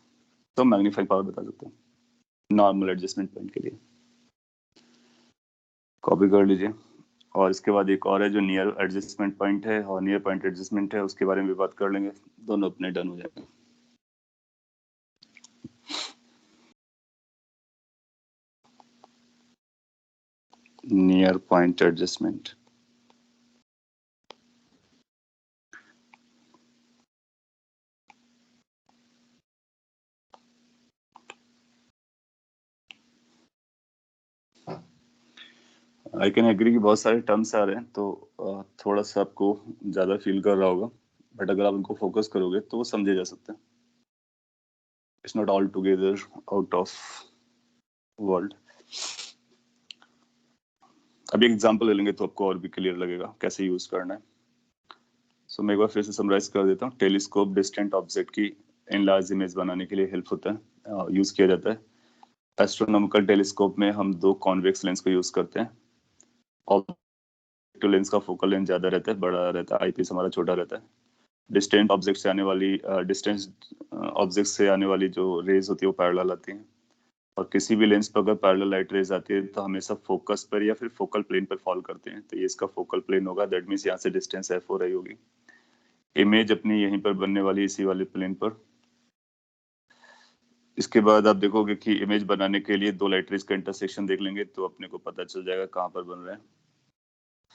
तो मैग्नीफाइंग पावर बता सकते हैं नॉर्मल एडजस्टमेंट पॉइंट के लिए, कॉपी कर लीजिए। और इसके बाद एक और है जो नियर एडजस्टमेंट पॉइंट है और नियर पॉइंट एडजस्टमेंट है, उसके बारे में भी बात कर लेंगे, दोनों अपने डन हो जाएंगे। Near point adjustment, I can agree कि बहुत सारे टर्म्स आ रहे हैं तो थोड़ा सा आपको ज्यादा फील कर रहा होगा, बट अगर आप उनको फोकस करोगे तो वो समझे जा सकते हैं। It's not all together out of world. अभी एग्जांपल ले लेंगे तो आपको और भी क्लियर लगेगा कैसे यूज करना है। सो मैं एक बार फिर से समराइज कर देता हूँ। टेलीस्कोप डिस्टेंट ऑब्जेक्ट की इनलार्ज इमेज बनाने के लिए हेल्प होता है, यूज किया जाता है। एस्ट्रोनॉमिकल टेलीस्कोप में हम दो कॉन्वेक्स लेंस को यूज करते हैं। ऑब्जेक्टिव लेंस का फोकल लेंथ ज्यादा रहता है, बड़ा रहता है, आईपीस हमारा छोटा रहता है। डिस्टेंट ऑब्जेक्ट से आने वाली डिस्टेंस ऑब्जेक्ट से आने वाली जो रेज होती है वो पैरेलल आती है, और किसी भी लेंस पर अगर पैरेलल लाइट रेज आती है तो हमेशा फोकस पर या फिर फोकल प्लेन पर फॉल करते हैं, तो ये इसका फोकल प्लेन होगा। दैट मींस यहाँ से डिस्टेंस एफ हो रही होगी, इमेज अपनी यहीं पर बनने वाली इसी वाले प्लेन पर। इसके बाद आप देखोगे कि इमेज बनाने के लिए दो लाइट रेज का इंटरसेक्शन देख लेंगे तो अपने को पता चल जाएगा कहाँ पर बन रहा है।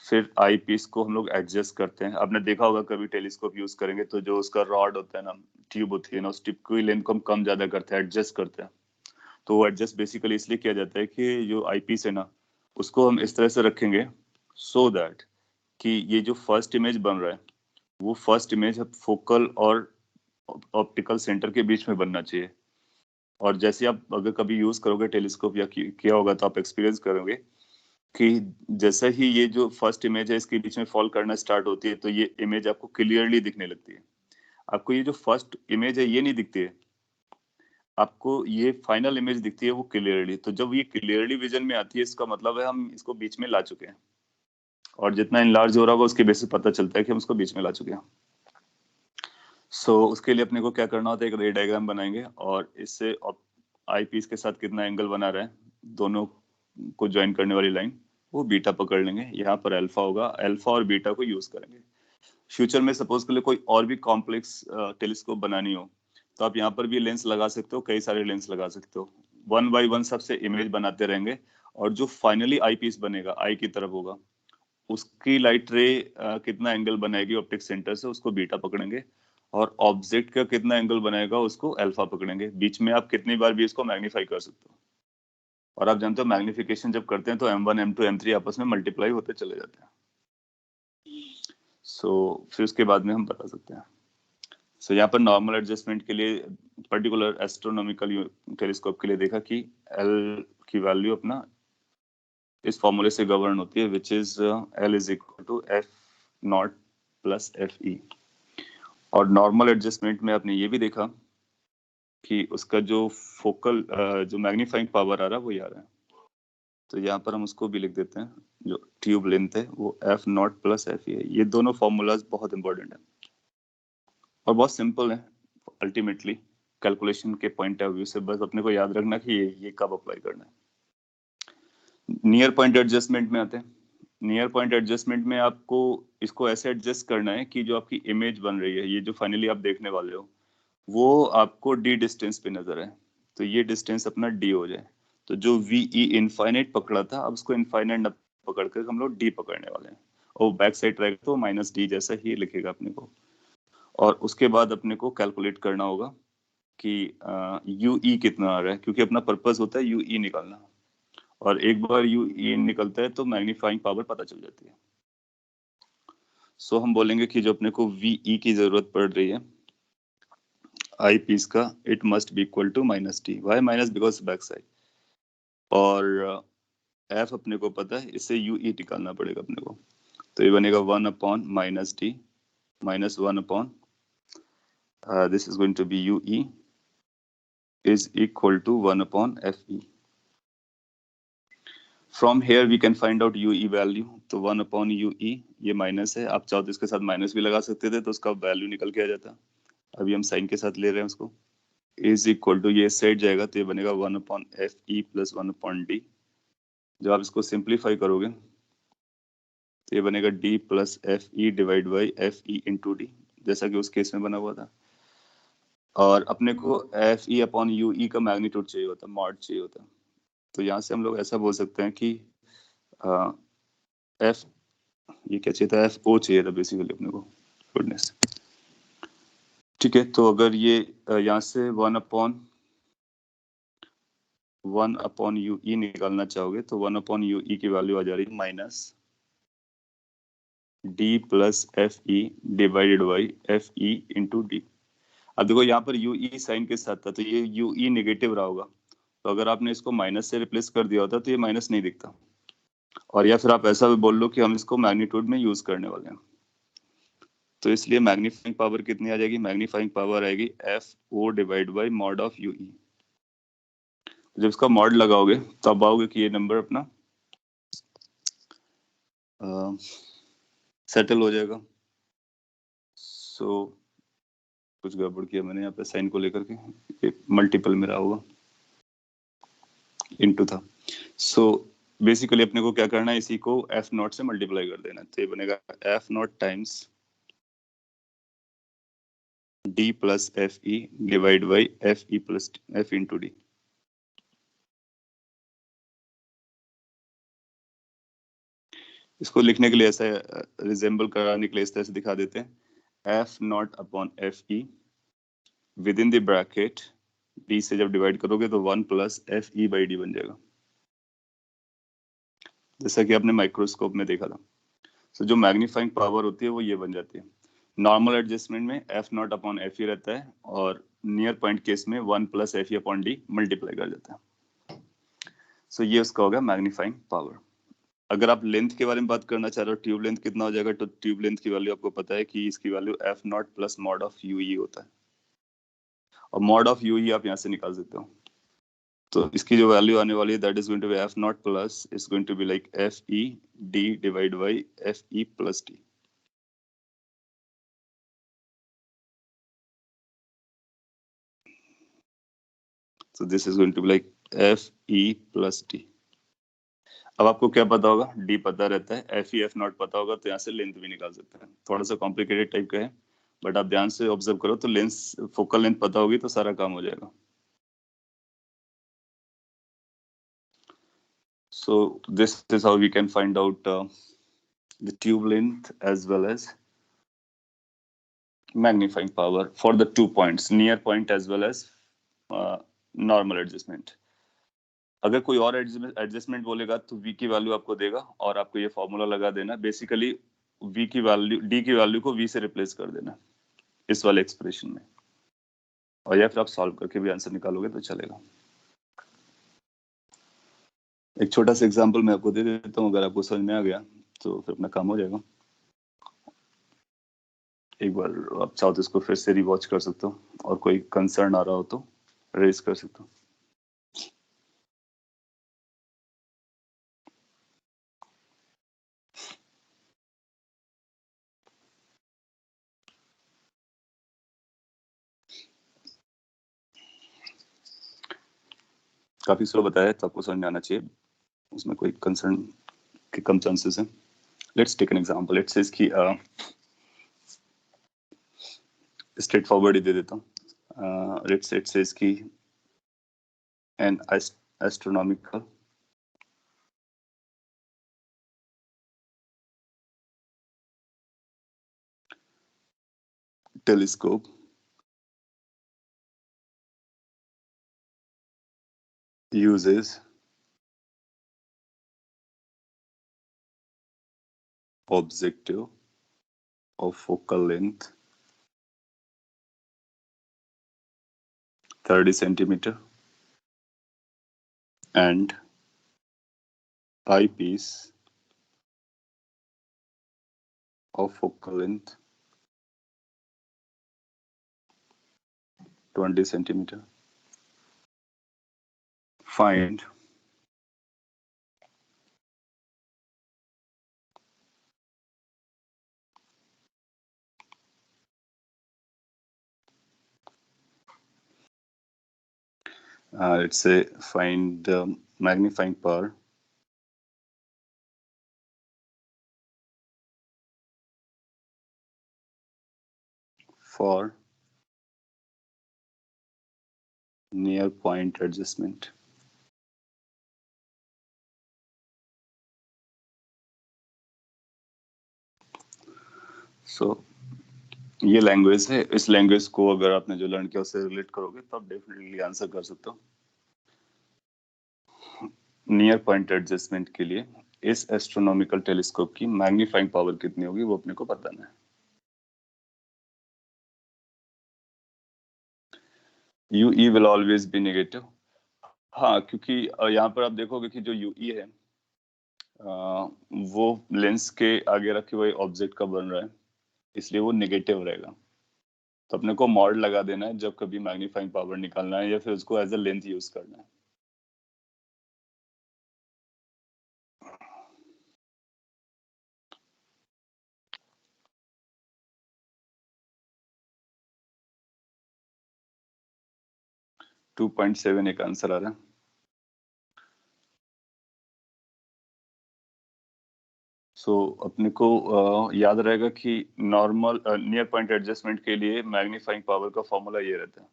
फिर आई पीस को हम लोग एडजस्ट करते हैं। आपने देखा होगा कभी टेलीस्कोप यूज करेंगे तो जो उसका रॉड होता है ना, ट्यूब होती है ना, उस ट्यूब की लेंथ को हम कम ज्यादा करते हैं, एडजस्ट करते हैं। तो वो एडजस्ट बेसिकली इसलिए किया जाता है कि जो आई पीस है ना, उसको हम इस तरह से रखेंगे सो दैट कि ये जो फर्स्ट इमेज बन रहा है वो फर्स्ट इमेज फोकल और ऑप्टिकल सेंटर के बीच में बनना चाहिए। और जैसे आप अगर कभी यूज करोगे टेलीस्कोप या किया होगा तो आप एक्सपीरियंस करोगे कि जैसे ही ये जो फर्स्ट इमेज है इसके बीच में फॉल करना स्टार्ट होती है तो ये इमेज आपको क्लियरली दिखने लगती है। आपको ये जो फर्स्ट इमेज है ये नहीं दिखती है, आपको ये फाइनल इमेज दिखती है वो क्लियरली। तो जब ये क्लियरली विजन में आती है इसका मतलब है हम इसको बीच में ला चुके हैं, और जितना इनलार्ज हो रहा होगा उसके बेसिस पता चलता है कि हम उसको बीच में ला चुके हैं। उसके लिए अपने को क्या करना होता है, एक रे डायग्राम बनाएंगे और इससे आई पीस के साथ कितना एंगल बना रहा है, दोनों को ज्वाइन करने वाली लाइन, वो बीटा पकड़ लेंगे। यहाँ पर अल्फा होगा, अल्फा और बीटा को यूज करेंगे। फ्यूचर में सपोज के लिए कोई और भी कॉम्प्लेक्स टेलीस्कोप बनानी हो तो आप यहाँ पर भी लेंस लगा सकते हो, कई सारे लेंस लगा सकते हो। वन बाय वन सबसे इमेज बनाते रहेंगे, और जो फाइनली आई पीस बनेगा आई की तरफ होगा, उसकी लाइट रे कितना एंगल बनाएगी ऑप्टिक सेंटर से, उसको बीटा पकड़ेंगे, और ऑब्जेक्ट का कितना एंगल बनाएगा उसको अल्फा पकड़ेंगे। बीच में आप कितनी बार भी इसको मैग्नीफाई कर सकते हो। और आप जानते हो मैग्निफिकेशन जब करते हैं तो M1 M2 M3 आपस में मल्टीप्लाई होते चले जाते हैं। फिर उसके बाद में हम बता सकते हैं। यहाँ पर नॉर्मल एडजस्टमेंट के लिए पर्टिकुलर एस्ट्रोनॉमिकल टेलीस्कोप के लिए देखा कि L की वैल्यू अपना इस फॉर्मूले से गवर्न होती है, which is L is equal to F not plus FE। और नॉर्मल एडजस्टमेंट में आपने ये भी देखा कि उसका जो फोकल जो मैग्नीफाइंग पावर आ रहा है वो आ रहा है, तो यहाँ पर हम उसको भी लिख देते हैं। जो ट्यूब लेंथ है वो F नॉट प्लस FE है। ये दोनों फॉर्मूलाज बहुत इंपॉर्टेंट है और बहुत सिंपल है अल्टीमेटली कैलकुलेशन के पॉइंट ऑफ व्यू से। बस अपने को याद रखना कि ये कब अप्लाई करना है। नियर पॉइंट एडजस्टमेंट में आते हैं। नियर पॉइंट एडजस्टमेंट में आपको इसको ऐसे एडजस्ट करना है कि जो आपकी इमेज बन रही है, ये जो फाइनली आप देखने वाले हो, वो आपको डी डिस्टेंस पे नजर है, तो ये डिस्टेंस अपना डी हो जाए। तो जो वी ई इनफाइनाइट पकड़ा था, अब उसको इनफाइनाइट न पकड़ कर हम लोग डी पकड़ने वाले हैं, और बैक साइड रहेगा तो माइनस डी जैसा ही लिखेगा अपने को। और उसके बाद अपने को कैलकुलेट करना होगा कि यू ई कितना आ रहा है, क्योंकि अपना पर्पस होता है यू ई निकालना, और एक बार यू ई निकलता है तो मैग्नीफाइंग पावर पता चल जाती है। सो हम बोलेंगे कि जो अपने को वी ई की जरूरत पड़ रही है आई पीस का, it must be equal to minus T. Why minus? Because back side. और एफ अपने को पता है, इससे यू ई निकालना पड़ेगा अपने को, तो ये बनेगा 1 upon minus T minus 1 upon this is going to be U E is equal to 1 upon Fe. From here we can find out UE value. तो 1 upon UE ये माइनस है, आप चाहो तो इसके साथ माइनस भी लगा सकते थे, तो उसका वैल्यू निकल के आ जाता। अभी हम साइन के साथ ले रहे हैं उसको। इज इक्वल टू, ये सेट जाएगा तो ये बनेगा 1 upon Fe plus 1 upon D. जब आप इसको सिंप्लीफाई करोगे तो ये बनेगा D plus Fe divide by Fe into D, जैसा कि उस केस में बना हुआ था। और अपने को Fe अपॉन UE का मैग्नीट्यूड चाहिए होता, मॉड चाहिए होता। तो यहाँ से हम लोग ऐसा बोल सकते हैं कि एफ, ये क्या चाहिए था, एफ ओ चाहिए था बेसिकली अपने को। गुडनेस, ठीक है। तो अगर ये यहाँ से 1 अपॉन यू ई निकालना चाहोगे तो 1 अपॉन यू ई की वैल्यू आ जा रही है minus D plus F E divided by F E into D. अब देखो यहाँ पर यू ई साइन के साथ था, तो ये यू ई नेगेटिव रहा होगा, तो अगर आपने इसको माइनस से रिप्लेस कर दिया होता तो ये माइनस नहीं दिखता। और या फिर आप ऐसा भी बोल लो कि हम इसको मैग्नीट्यूड में यूज करने वाले हैं, तो इसलिए मैग्नीफाइंग पावर कितनी आ जाएगी? मैग्नीफाइंग पावर आएगी F O divide by mod of U E. जब इसका मॉड लगाओगे तब आओगे कि ये नंबर अपना सेटल हो जाएगा। सो कुछ गड़बड़ किया मैंने यहाँ पे साइन को लेकर के, मल्टीपल में रहा होगा, इनटू था। सो बेसिकली अपने को क्या करना है, इसी को एफ नॉट से मल्टीप्लाई कर देना, तो ये बनेगा F not times D plus F E divide by F E plus F into D. इसको लिखने के लिए ऐसा रिजेंबल कराने के लिए इस तरह से दिखा देते हैं, F not upon F E with in the bracket, D से जब डिवाइड करोगे तो 1 plus F E by D बन जाएगा, जैसा कि आपने माइक्रोस्कोप में देखा था। तो जो मैग्नीफाइंग पावर होती है वो ये बन जाती है। नॉर्मल एडजस्टमेंट में एफ नॉट अपॉन एफ ई रहता है, और नियर पॉइंट केस में 1 plus F E upon D multiply कर देता है। सो ये उसका होगा मैग्नीफाइंग पावर। अगर आप लेंथ के बारे में बात करना चाह रहे हो, ट्यूब लेंथ कितना हो जाएगा, तो ट्यूब लेंथ की वैल्यू आपको पता है कि इसकी value F not plus mod of U ई होता है, और मॉड ऑफ यू ई आप यहाँ से निकाल सकते हो। तो इसकी जो वैल्यू आने वाली है that is going to be F not plus is going to be like F E D divide by F E plus D. So this is going to be like F E plus D. अब आपको क्या पता होगा, D पता रहता है, F E F not पता होगा, तो यहाँ से लेंथ भी निकाल सकते हैं। थोड़ा सा कॉम्प्लिकेटेड टाइप का है, बट आप ध्यान से ऑब्जर्व करो तो लेंस फोकल लेंथ पता होगी तो सारा काम हो जाएगा। So this is how we can find out the tube length as well as magnifying power for the 2 points, near point as well as normal adjustment. अगर कोई और एडजस्टमेंट बोलेगा तो v की वैल्यू आपको देगा, और आपको ये फॉर्मूला लगा देना, बेसिकली v की वैल्यू, d की वैल्यू को v से रिप्लेस कर देना इस वाले एक्सप्रेशन में, और या फिर आप सॉल्व करके भी आंसर निकालोगे तो चलेगा। एक छोटा सा एग्जांपल मैं आपको दे देता हूँ, अगर आपको समझ में आ गया तो फिर अपना काम हो जाएगा। एक बार आप चाहो तो इसको फिर से रिवॉच कर सकते हो, और कोई कंसर्न आ रहा हो तो रेज कर सकते हो। काफी स्लो बताया है तो आपको समझ में आना चाहिए, उसमें कोई कंसर्न के कम चांसेस हैं। Let's take an example, let's say इसकी स्ट्रेट फॉरवर्ड ही दे देता हूँ। लेट्स से इसकी N astronomical telescope uses objective of focal length 30 centimeter and eyepiece of focal length 20 centimeter. Find let's say find the magnifying power for near point adjustment. So ये language है, इस language को अगर आपने जो learn किया उससे रिलेट करोगे तो आप डेफिनेटली आंसर कर सकते हो। नियर पॉइंट एडजस्टमेंट के लिए इस एस्ट्रोनॉमिकल टेलीस्कोप की मैग्नीफाइंग पावर कितनी होगी वो अपने को बताना है। U E will always be negative. हाँ, क्योंकि यहाँ पर आप देखोगे कि जो यूई है वो लेंस के आगे रखे हुए ऑब्जेक्ट का बन रहा है, इसलिए वो नेगेटिव रहेगा। तो अपने को मॉड लगा देना है जब कभी मैग्नीफाइंग पावर निकालना है या फिर उसको एज अ लेंथ यूज करना है। टू 2.7 एक आंसर आ रहा है। सो अपने को याद रहेगा कि नॉर्मल नियर पॉइंट एडजस्टमेंट के लिए मैग्नीफाइंग पावर का फॉर्मूला ये रहता है,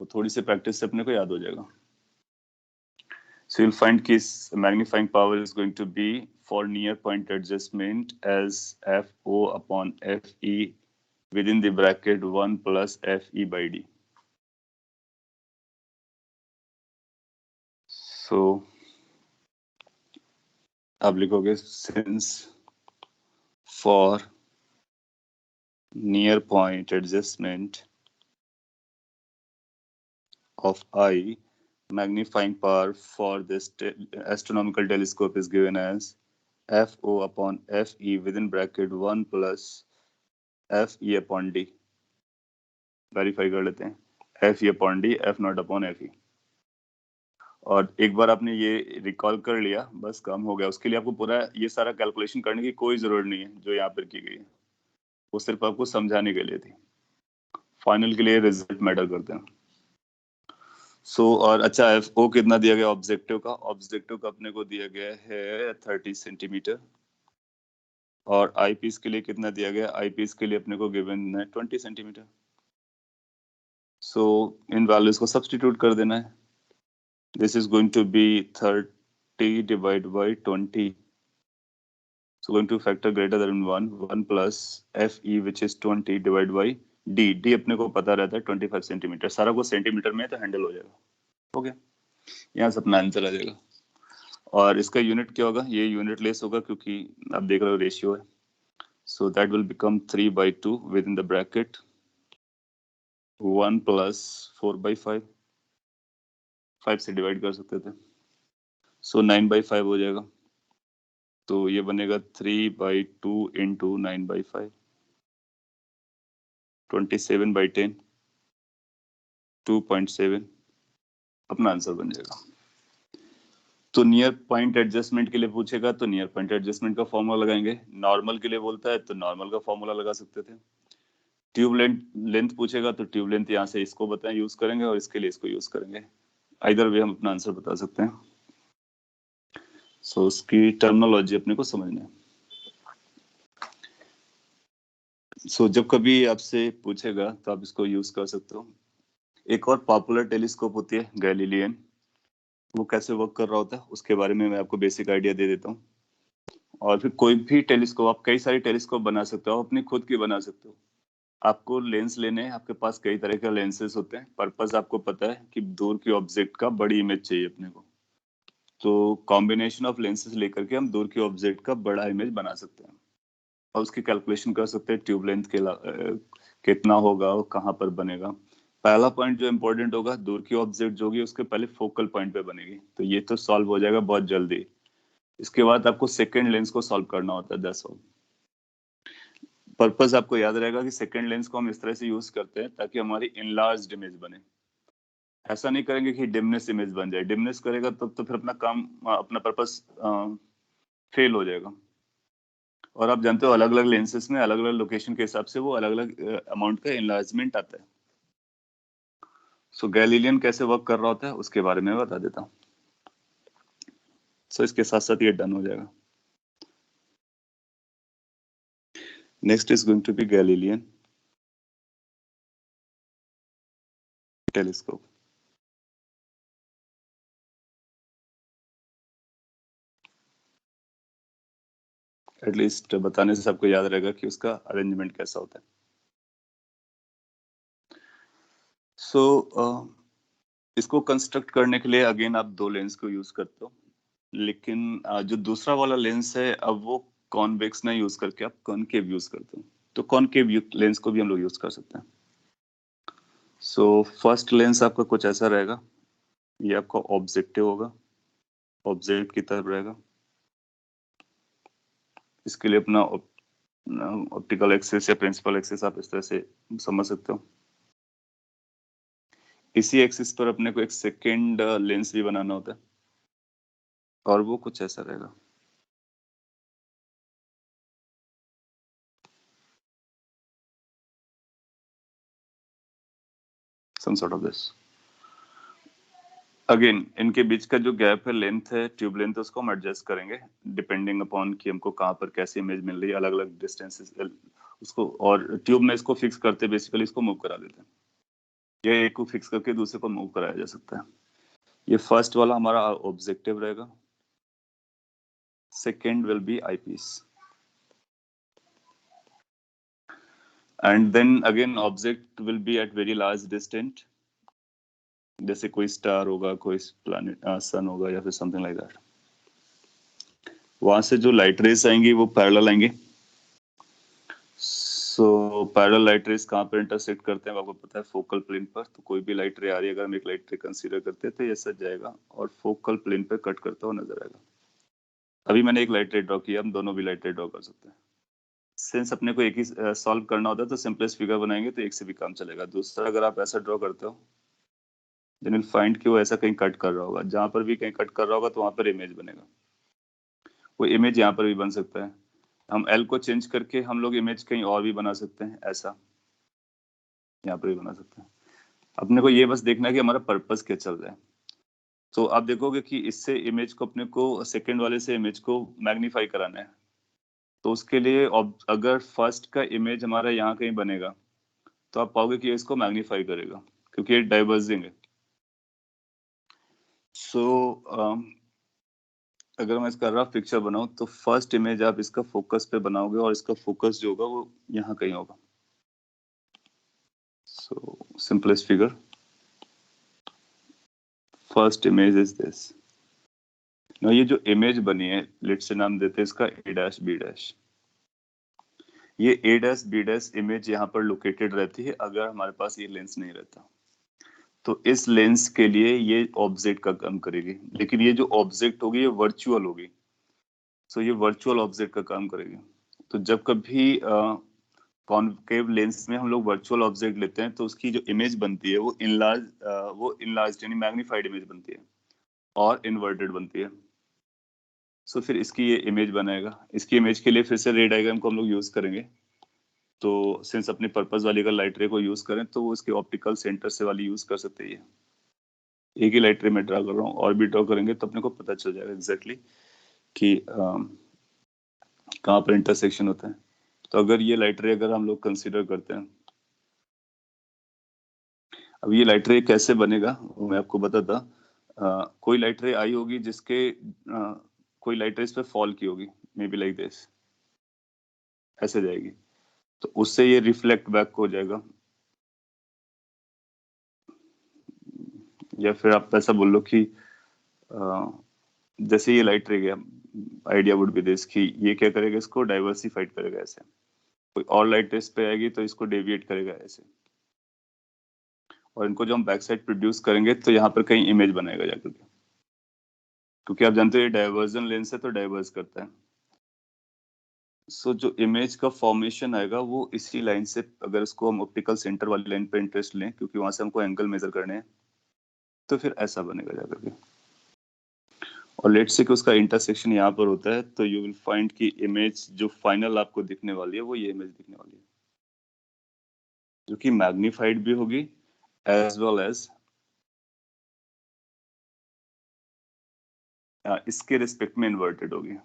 तो थोड़ी सी प्रैक्टिस से अपने को याद हो जाएगा। So you'll find his magnifying power is going to be for near point adjustment as FO upon FE within the bracket 1 plus FE by D. So आप लिखोगे since for near point adjustment of I, magnifying power for this astronomical telescope is given as FO upon FE within bracket 1 plus FE upon D. Verify कर लेते हैं, FE upon D, F not upon FE। और एक बार आपने ये recall कर लिया बस काम हो गया। उसके लिए आपको पूरा ये सारा कैलकुलेशन करने की कोई जरूरत नहीं है जो यहाँ पर की गई है, वो सिर्फ आपको समझाने के लिए थी। फाइनल के लिए रिजल्ट मैटर करते हैं। और अच्छा, FO कितना दिया गया ऑब्जेक्टिव का? ऑब्जेक्टिव का अपने को दिया गया है 30 सेंटीमीटर। और आई पीस के लिए कितना दिया गया? आई पीस के लिए अपने को गिवन है 20 सेंटीमीटर। इन वैल्यूज को सब्स्टिट्यूट कर देना है। This is going to be 30 divided by 20. So going to factor greater than 1 plus FE which is 20 divided by D. D अपने को पता रहता है 25 सेंटीमीटर, सारा को सेंटीमीटर में तो हैंडल हो जाएगा। ओके, यहाँ से अपना आंसर आ जाएगा। और इसका यूनिट क्या होगा? ये यूनिट लेस होगा क्योंकि आप देख रहे हो रेशियो है। So that will become 3/2 within the bracket 1 plus 4/5, 5 से डिवाइड कर सकते थे। 9/5 हो जाएगा। तो ये बनेगा 3/2 इंटू 9/5, 27/10, 2.7 अपना आंसर बन जाएगा। तो नियर पॉइंट एडजस्टमेंट के लिए पूछेगा तो नियर पॉइंट एडजस्टमेंट का फॉर्मूला लगाएंगे। नॉर्मल के लिए बोलता है तो नॉर्मल का फॉर्मूला लगा सकते थे। ट्यूब लेंथ पूछेगा तो ट्यूब लेंथ यहाँ से इसको बताएं यूज करेंगे और इसके लिए इसको यूज करेंगे। आइदर वे हम अपना आंसर बता सकते हैं। सो उसकी टर्मिनोलॉजी अपने को समझना है। सो जब कभी आपसे पूछेगा तो आप इसको यूज कर सकते हो। एक और पॉपुलर टेलीस्कोप होती है गैलीलियन, वो कैसे वर्क कर रहा होता है उसके बारे में मैं आपको बेसिक आइडिया दे देता हूँ। और फिर कोई भी टेलीस्कोप, आप कई सारे टेलीस्कोप बना सकते हो, आप अपनी खुद की बना सकते हो। आपको लेंस लेने हैं, आपके पास कई तरह के लेंसेस होते हैं। पर्पस आपको पता है कि दूर की ऑब्जेक्ट का बड़ी इमेज चाहिए अपने को, तो कॉम्बिनेशन ऑफ लेंसेस लेकर के हम दूर की ऑब्जेक्ट का बड़ा इमेज बना सकते हैं और उसकी कैलकुलेशन कर सकते हैं ट्यूब लेंथ के कितना होगा और कहाँ पर बनेगा। पहला पॉइंट जो इम्पोर्टेंट होगा, दूर की ऑब्जेक्ट जो होगी उसके पहले फोकल पॉइंट पे बनेगी, तो ये तो सॉल्व हो जाएगा बहुत जल्दी। इसके बाद आपको सेकेंड लेंस को सॉल्व करना होता है, दैट्स ऑल। पर्पस आपको याद रहेगा कि सेकेंड लेंस को हम इस तरह से यूज करते हैं ताकि हमारी इनलार्ज्ड इमेज बने। ऐसा नहीं करेंगे कि डिमनेस इमेज बन जाए, डिमनेस करेगा तब तो फिर अपना काम, अपना पर्पस फेल हो जाएगा। और आप जानते हो अलग अलग लेंसेज में अलग अलग लोकेशन के हिसाब से वो अलग अलग अमाउंट का इनलार्जमेंट आता है। सो गैलीलियन कैसे वर्क कर रहा होता है उसके बारे में बता देता हूँ। सो इसके साथ साथ ये डन हो जाएगा। Next is going to be Galilean telescope. At least बताने से सबको याद रहेगा कि उसका अरेंजमेंट कैसा होता है। सो इसको कंस्ट्रक्ट करने के लिए अगेन आप दो लेंस को यूज करते हो, लेकिन जो दूसरा वाला लेंस है अब वो कॉन्वेक्स ना यूज करके आप कॉनकेव यूज करते हो, तो कॉनकेव लेंस को भी हम लोग यूज कर सकते हैं। सो फर्स्ट लेंस आपका कुछ ऐसा रहेगा, ये आपका ऑब्जेक्टिव होगा, ऑब्जेक्ट की तरफ रहेगा। इसके लिए अपना ऑप्टिकल एक्सिस या प्रिंसिपल एक्सिस आप इस तरह से समझ सकते हो। इसी एक्सिस पर अपने को एक सेकेंड लेंस भी बनाना होता है और वो कुछ ऐसा रहेगा। Some sort of this. Again इनके बीच का जो गैप है, लेंथ है, ट्यूब लेंथ, उसको हम एडजस्ट करेंगे डिपेंडिंग अपॉन कि हमको कहाँ पर कैसी इमेज मिल रही है, अलग अलग डिस्टेंसेस उसको, और ट्यूब में इसको फिक्स करते बेसिकली इसको मूव करा देते हैं, या एक को फिक्स करके दूसरे को मूव कराया जा सकता है। ये फर्स्ट वाला हमारा ऑब्जेक्टिव रहेगा, second will be eyepiece, and then again object will be at very large distant, जैसे कोई स्टार होगा, कोई प्लैनेट, सन होगा या फिर समथिंग लाइक दैट। वहां से जो लाइट रेस आएंगी वो पैरेलल आएंगे। सो पैरेलल लाइट रेस कहाँ पर इंटरसेक्ट करते हैं आपको पता है, फोकल प्लेन पर। तो कोई भी लाइट रे आ रही है, अगर हम एक लाइट रे कंसीडर करते हैं तो ये सच जाएगा और फोकल प्लेन पर कट करता हुआ नजर आएगा। अभी मैंने एक लाइट रे ड्रॉ किया, हम दोनों भी लाइट रे ड्रॉ कर सकते हैं। सिंस अपने को एक ही सॉल्व करना होता है तो सिंपलेस्ट फिगर बनाएंगे तो एक से भी काम चलेगा। दूसरा, अगर आप ऐसा ड्रॉ करते हो देन विल फाइंड कि वो ऐसा कहीं कट कर रहा होगा, जहां पर भी कहीं कट कर रहा होगा तो वहां पर इमेज बनेगा। वो इमेज यहाँ पर भी बन सकता है, हम एल को चेंज करके हम लोग इमेज कहीं और भी बना सकते हैं, ऐसा यहाँ पर भी बना सकते हैं। अपने को ये बस देखना है कि हमारा पर्पस क्या चल रहा है। तो आप देखोगे कि इससे इमेज को, अपने को सेकंड वाले से इमेज को मैग्नीफाई कराना है, तो उसके लिए अगर फर्स्ट का इमेज हमारा यहाँ कहीं बनेगा तो आप पाओगे कि इसको मैग्नीफाई करेगा क्योंकि ये डाइवर्जिंग है। सो अगर मैं इसका रफ पिक्चर बनाऊं तो फर्स्ट इमेज आप इसका फोकस पे बनाओगे और इसका फोकस जो होगा वो यहाँ कहीं होगा। So simplest figure, first image is this. ना ये जो इमेज बनी है, लेट्स से नाम देते हैं इसका ए डैश बी डैश। ये A dash B dash image यहाँ पर लोकेटेड रहती है अगर हमारे पास ये लेंस नहीं रहता। तो इस लेंस के लिए ये ऑब्जेक्ट का काम करेगी, लेकिन ये जो ऑब्जेक्ट होगी ये वर्चुअल होगी। सो ये वर्चुअल ऑब्जेक्ट का काम करेगी। तो जब कभी कॉनकेव लेंस में हम लोग वर्चुअल ऑब्जेक्ट लेते हैं तो उसकी जो इमेज बनती है वो इनलार्ज यानी मैग्नीफाइड इमेज बनती है और इन्वर्टेड बनती है। सो फिर इसकी ये इमेज बनाएगा। इसकी इमेज के लिए फिर से रे डायग्राम को हम लोग यूज करेंगे। तो सिंस अपनी पर्पस वाली अगर लाइट रे को यूज करें तो वो इसके ऑप्टिकल सेंटर से वाली यूज कर सकते हैं। एक ही लाइट रे में ड्रा कर रहा हूँ, और भी ड्रॉ करेंगे तो अपने को पता चल जाएगा एग्जैक्टली कि कहाँ पर इंटरसेक्शन होता है। तो अगर ये लाइट रे अगर हम लोग कंसीडर करते हैं, अब ये लाइट रे कैसे बनेगा वो मैं आपको बताता। कोई लाइट रे आई होगी जिसके कोई लाइट रे इस पे फॉल की होगी, मे बी लाइक दिस, ऐसे जाएगी, तो उससे ये रिफ्लेक्ट बैक हो जाएगा। या फिर आप ऐसा बोल लो कि जैसे ये लाइट रे गया, आइडिया वुड बी दिस कि ये क्या करेगा, इसको डाइवर्सिफाइड करेगा ऐसे, कोई और लाइट इस पे आएगी तो इसको डेविएट करेगा ऐसे, और इनको जो हम बैक साइड प्रोड्यूस करेंगे तो यहाँ पर कहीं इमेज बनाएगा जाकर के, क्योंकि आप जानते हो ये डाइवर्जन लेंस है तो डाइवर्स करता है। सो जो इमेज का फॉर्मेशन आएगा वो इसी लाइन से, अगर इसको हम ऑप्टिकल सेंटर वाली लाइन पे इंटरेस्ट लें क्योंकि वहां से हमको एंगल मेजर करने हैं, तो फिर ऐसा बनेगा जाकर के। और लेट्स से कि उसका इंटरसेक्शन यहाँ पर होता है, तो यू विल फाइंड कि इमेज जो फाइनल आपको दिखने वाली है वो ये इमेज दिखने वाली है, जो कि मैग्नीफाइड भी होगी एज वेल एज इसके रिस्पेक्ट में इन्वर्टेड होगी।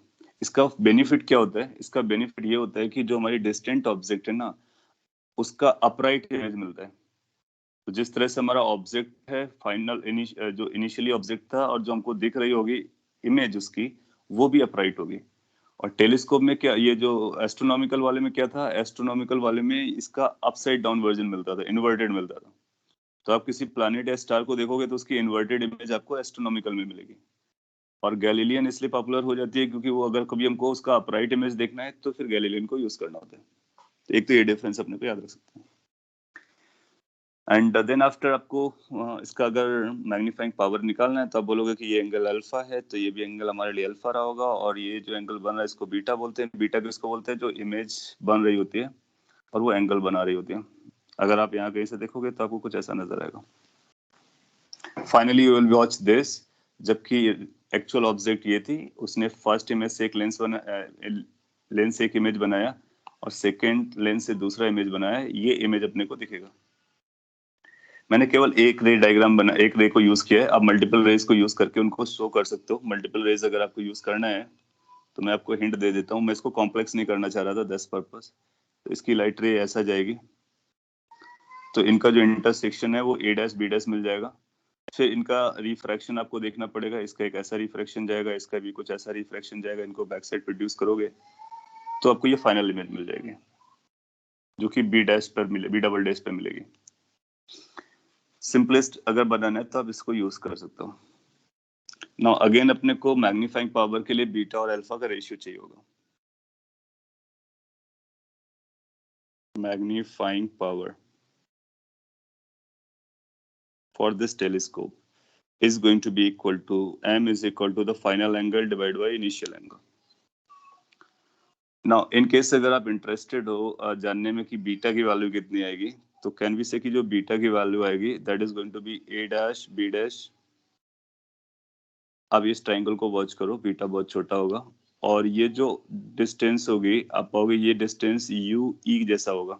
इसका बेनिफिट क्या होता है? इसका बेनिफिट ये होता है कि जो हमारी डिस्टेंट ऑब्जेक्ट है ना, उसका अपराइट इमेज मिलता है। तो जिस तरह से हमारा ऑब्जेक्ट है फाइनल जो इनिशियली ऑब्जेक्ट था और जो हमको दिख रही होगी इमेज उसकी, वो भी अपराइट होगी। और टेलीस्कोप में क्या, ये जो एस्ट्रोनॉमिकल वाले में क्या था, एस्ट्रोनॉमिकल वाले में इसका अपसाइड डाउन वर्जन मिलता था, इन्वर्टेड मिलता था। तो आप किसी प्लैनेट या स्टार को देखोगे तो उसकी इन्वर्टेड इमेज आपको एस्ट्रोनॉमिकल में मिलेगी। और गैलीलियन इसलिए पॉपुलर हो जाती है क्योंकि वो अगर कभी हमको उसका अपराइट इमेज देखना है तो फिर गैलीलियन को यूज करना होता है। तो एक तो ये डिफरेंस अपने को याद रख सकते हैं। एंड देन आफ्टर आपको इसका अगर मैग्नीफाइंग पावर निकालना है तो आप बोलोगे कि ये एंगल अल्फा है, तो ये भी एंगल हमारे लिए अल्फा रहा होगा, और ये जो एंगल बन रहा है इसको बीटा बोलते हैं। बीटा किसको बोलते हैं? जो इमेज बन रही होती है और वो एंगल बना रही होती है। अगर आप यहाँ कहीं से देखोगे तो आपको कुछ ऐसा नजर आएगा। Finally you will watch this, जबकि एक्चुअल ऑब्जेक्ट ये थी, उसने फर्स्ट इमेज से एक लेंस से एक इमेज बनाया और सेकेंड लेंस से दूसरा इमेज बनाया, ये इमेज अपने को दिखेगा। मैंने केवल एक रे डायग्राम बना, एक रे को यूज किया है। आप मल्टीपल रेज को यूज करके उनको शो कर सकते हो। मल्टीपल रेज अगर आपको यूज करना है तो मैं आपको हिंट दे देता हूँ, मैं इसको कॉम्प्लेक्स नहीं करना चाह रहा था दस पर्पस। तो इसकी लाइट रे ऐसा जाएगी, तो इनका जो इंटरसेक्शन है वो ए डैश बी डैश मिल जाएगा। फिर इनका रिफ्रैक्शन आपको देखना पड़ेगा, इसका एक ऐसा रिफ्रैक्शन जाएगा, इसका भी कुछ ऐसा रिफ्रैक्शन जाएगा। इनको बैक साइड प्रोड्यूस करोगे तो आपको ये फाइनल इमेज मिल जाएगी, जो कि बी डैश पर मिले, बी डबल डैश पर मिलेगी। सिंपलेस्ट अगर बनाना है तो आप इसको यूज कर सकते हो। नाउ अगेन अपने को मैग्नीफाइंग पावर के लिए बीटा और अल्फा का रेशियो चाहिए होगा। Magnifying power for this telescope is going to be equal to m is equal to the final angle divided by initial angle. Now in case अगर आप इंटरेस्टेड हो जानने में कि बीटा की वैल्यू कितनी आएगी, तो कैन वी से कि जो बीटा की वैल्यू आएगी that is going to be a dash b dash. अब इस ट्रायंगल को वॉच करो, बीटा बहुत छोटा होगा और ये जो डिस्टेंस होगी आप पाओगे ये डिस्टेंस u e जैसा होगा,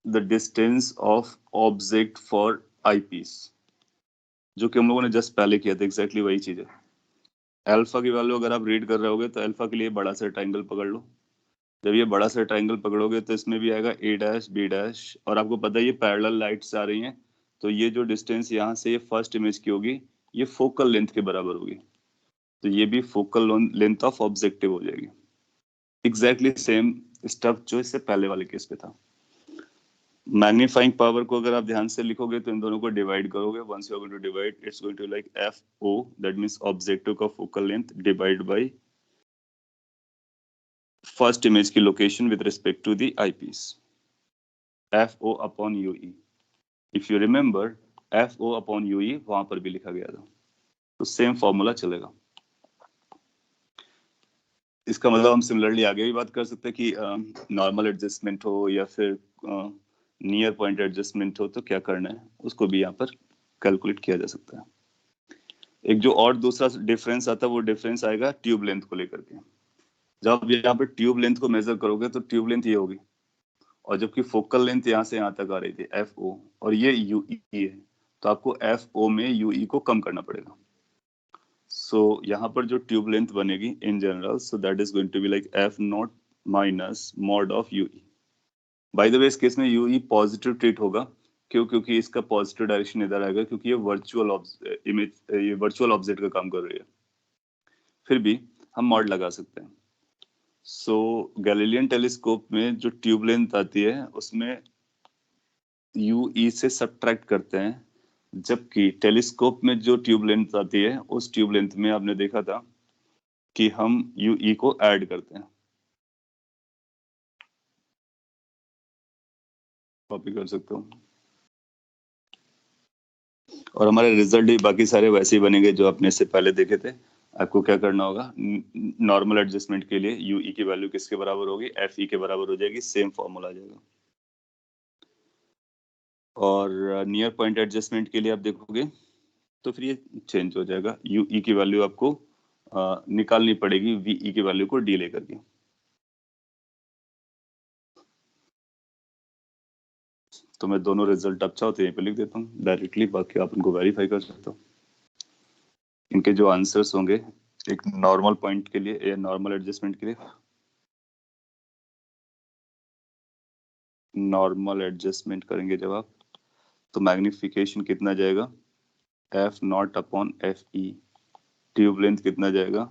the distance of object for eyepiece, जो कि हम लोगों ने जस्ट पहले किया था। एग्जैक्टली वही चीज है। अल्फा की वैल्यू अगर आप रीड कर रहे होगे तो अल्फा के लिए बड़ा सा ट्रायंगल पकड़ लो। जब ये बड़ा सा ट्रायंगल पकड़ोगे तो इसमें भी आएगा ए डैश बी डैश, और आपको पता है ये पैरेलल लाइट्स आ रही हैं, तो ये जो डिस्टेंस यहाँ से ये फर्स्ट इमेज की होगी ये फोकल लेंथ के बराबर होगी, तो ये भी फोकल लेंथ ऑफ ऑब्जेक्टिव हो जाएगी। एग्जैक्टली सेम स्टफ जो इससे पहले वाले केस पे था। मैग्नीफाइंग पावर को अगर आप ध्यान से लिखोगे तो इन दोनों को डिवाइड करोगे, once you are going to divide it's going to like F O, that means objective का focal length divide by first image की location with respect to the eyepiece, FO upon UE। If you remember FO upon UE वहां पर भी लिखा गया था, तो same formula चलेगा। इसका मतलब हम सिमिलरली आगे भी बात कर सकते हैं कि नॉर्मल एडजस्टमेंट हो या फिर नियर पॉइंट एडजस्टमेंट हो तो क्या करना है उसको भी यहाँ पर कैलकुलेट किया जा सकता है। एक जो और दूसरा डिफरेंस आता है वो डिफरेंस आएगा ट्यूब लेंथ को लेकर के। जब आप यहाँ पर ट्यूब लेंथ को मेजर करोगे तो ट्यूब लेंथ ये होगी, और जबकि फोकल लेंथ यहाँ से यहाँ तक आ रही थी FO और ये UE है, तो आपको FO में UE को कम करना पड़ेगा। सो यहाँ पर जो ट्यूब लेंथ बनेगी in general, so that is going to be like F not minus mod of U E. By the way इस केस में यूई पॉजिटिव ट्रीट होगा, क्यों? क्योंकि इसका पॉजिटिव डायरेक्शन इधर आएगा, क्योंकि ये वर्चुअल इमेज, ये वर्चुअल ऑब्जेक्ट का काम कर रही है। फिर भी हम मॉड लगा सकते हैं। सो गैलीलियन टेलीस्कोप में जो ट्यूब लेंथ आती है उसमें यूई से सब्ट्रैक्ट करते हैं, जबकि टेलीस्कोप में जो ट्यूब लेंथ आती है उस ट्यूब लेंथ में आपने देखा था कि हम यूई को ऐड करते हैं। कॉपी कर सकते हो और हमारे रिजल्ट भी बाकी सारे वैसे ही बनेंगे जो आपने इससे पहले देखे थे। आपको क्या करना होगा, नॉर्मल एडजस्टमेंट के लिए यूई की वैल्यू किसके बराबर होगी, एफ ई के बराबर हो जाएगी, सेम फॉर्मूला आ जाएगा। और नियर पॉइंट एडजस्टमेंट के लिए आप देखोगे तो फिर ये चेंज हो जाएगा, यूई की वैल्यू आपको निकालनी पड़ेगी वीई की वैल्यू को डी लेकर के। तो मैं दोनों रिजल्ट आप चाहो तो यहीं पे लिख देता हूँ डायरेक्टली, बाकी आप उनको वेरीफाई कर सकते हो। इनके जो आंसर्स होंगे एक नॉर्मल पॉइंट के लिए या नॉर्मल एडजस्टमेंट के लिए, नॉर्मल एडजस्टमेंट करेंगे जब आप, तो मैग्निफिकेशन कितना जाएगा, F not upon F E. Tube length कितना जाएगा,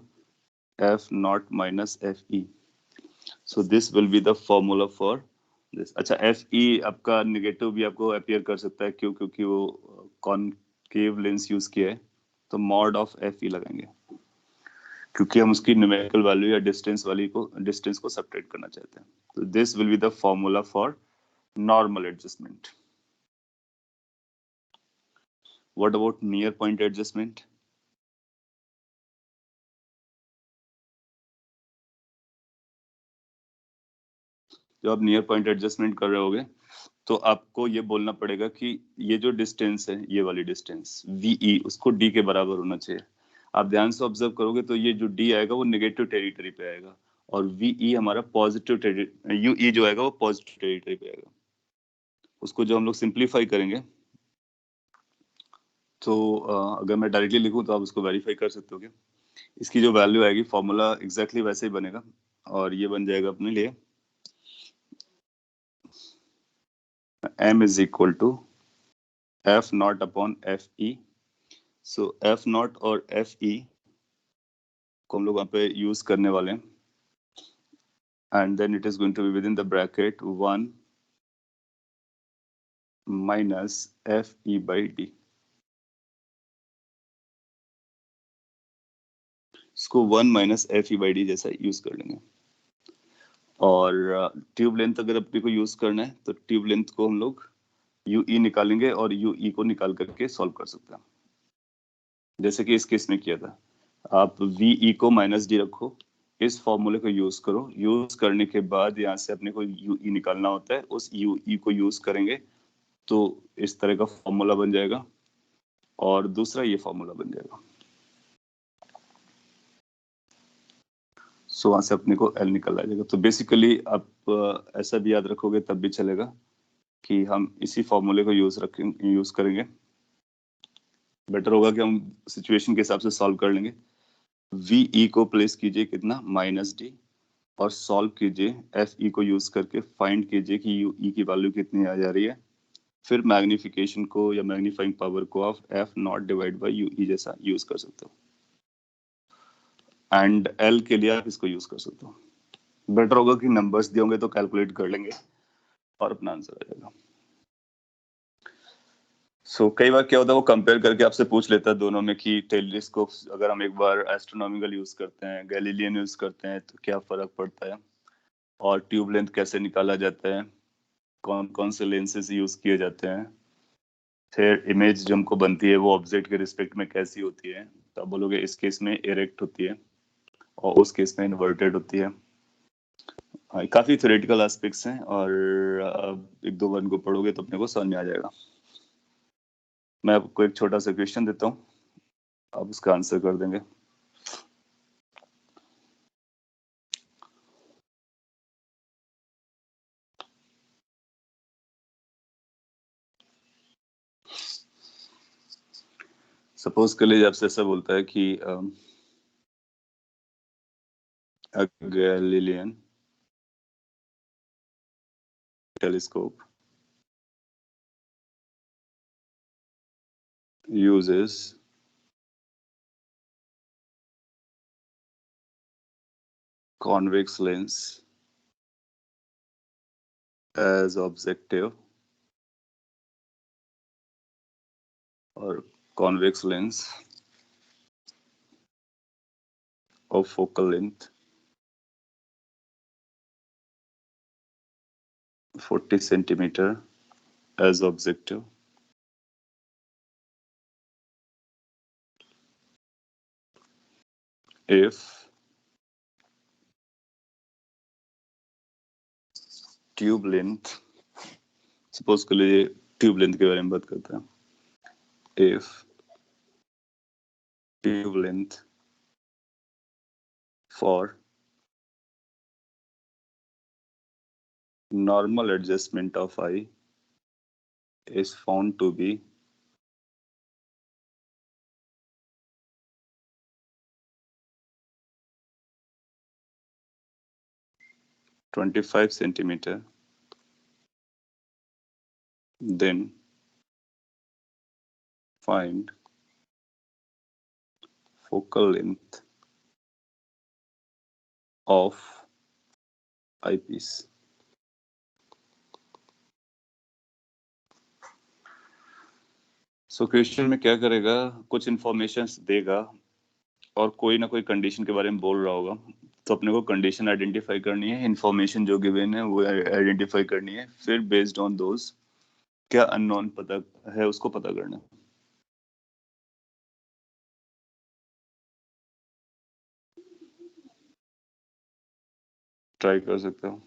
F not minus F E. So this will be the formula for this. अच्छा, एफ ई आपका निगेटिव भी आपको अपीयर कर सकता है, क्यों? क्योंकि वो कॉनकेव लेंस यूज किया है, तो मॉड ऑफ एफ ई लगाएंगे, क्योंकि हम उसकी न्यूमेरिकल वैल्यू या डिस्टेंस को सब्ट्रैक्ट करना चाहते हैं। तो this will be the formula for normal adjustment. What about near point adjustment? जब आप नियर पॉइंट एडजस्टमेंट कर रहे होगे तो आपको ये बोलना पड़ेगा कि ये जो डिस्टेंस है, ये वाली डिस्टेंस वीई, उसको डी के बराबर होना चाहिए। आप ध्यान से ऑब्जर्व करोगे तो ये जो डी आएगा वो नेगेटिव टेरिटरी पे आएगा, और वीई हमारा पॉजिटिव टेरिटरी, यूई जो आएगा वो पॉजिटिव टेरिटरी पे आएगा। उसको जो हम लोग सिंप्लीफाई करेंगे, तो अगर मैं डायरेक्टली लिखूं तो आप उसको वेरीफाई कर सकते हो क्या? इसकी जो वैल्यू आएगी, फॉर्मूला एग्जैक्टली वैसे ही बनेगा, और ये बन जाएगा अपने लिए m is equal to F not upon F E. So F not और एफ ई को हम लोग वहां पे यूज करने वाले हैं, and then it is going to be within the bracket 1 minus F E by D. इसको 1 minus F E by D जैसा यूज कर लेंगे। और ट्यूब लेंथ अगर अपने को यूज करना है तो ट्यूब लेंथ को हम लोग यूई निकालेंगे और यूई को निकाल करके सॉल्व कर सकते हैं, जैसे कि इस केस में किया था। आप वीई को माइनस डी रखो, इस फॉर्मूले को यूज करो, यूज करने के बाद यहाँ से अपने को यूई निकालना होता है, उस यूई को यूज करेंगे तो इस तरह का फॉर्मूला बन जाएगा, और दूसरा ये फॉर्मूला बन जाएगा। सो वहां से अपने को एल निकल आ जाएगा। तो बेसिकली आप ऐसा भी याद रखोगे तब भी चलेगा कि हम इसी फॉर्मूले को यूज करेंगे। बेटर होगा कि हम सिचुएशन के हिसाब से सॉल्व कर लेंगे। वीई को प्लेस कीजिए कितना, माइनस डी, और सॉल्व कीजिए एफ ई को यूज करके, फाइंड कीजिए कि यू ई की वैल्यू कितनी आ जा रही है। फिर मैग्निफिकेशन को या मैग्नीफाइंग पावर को आप F not divide by U ई जैसा यूज कर सकते हो, एंड एल के लिए आप इसको यूज कर सकते हो। बेटर होगा कि नंबर्स दिए होंगे तो कैलकुलेट कर लेंगे और अपना आंसर आ जाएगा। कई बार क्या होता है, वो कंपेयर करके आपसे पूछ लेता है दोनों में कि टेलीस्कोप अगर हम एक बार एस्ट्रोनॉमिकल यूज करते हैं, गैलीलियन यूज करते हैं, तो क्या फर्क पड़ता है, और ट्यूब लेंथ कैसे निकाला जाता है, कौन कौन से लेंसेज यूज किए जाते हैं, फिर इमेज जो हमको बनती है वो ऑब्जेक्ट के रिस्पेक्ट में कैसी होती है। तो आप बोलोगे इस केस में इरेक्ट होती है और उस केस में इन्वर्टेड होती है। काफी थ्योरेटिकल एस्पेक्ट्स हैं, और एक दो बार इनको पढ़ोगे तो अपने को समझ में आ जाएगा। मैं आपको एक छोटा सा क्वेश्चन देता हूँ, आप उसका आंसर कर देंगे। सपोज के लिए आपसे ऐसा बोलता है कि Galilean telescope uses convex lens as objective or convex lens of focal length 40 centimeter as objective if tube length, suppose के लिए ट्यूब लेंथ के बारे में बात करते हैं, if tube length for normal adjustment of eye is found to be 25 centimeter, then find focal length of eyepiece. So question में क्या करेगा, कुछ इंफॉर्मेशन देगा और कोई ना कोई कंडीशन के बारे में बोल रहा होगा, तो अपने को कंडीशन आइडेंटिफाई करनी है, इंफॉर्मेशन जो गिवन है वो आइडेंटिफाई करनी है, फिर बेस्ड ऑन दोज क्या अननोन पता है उसको पता करना है। ट्राई कर सकते हो।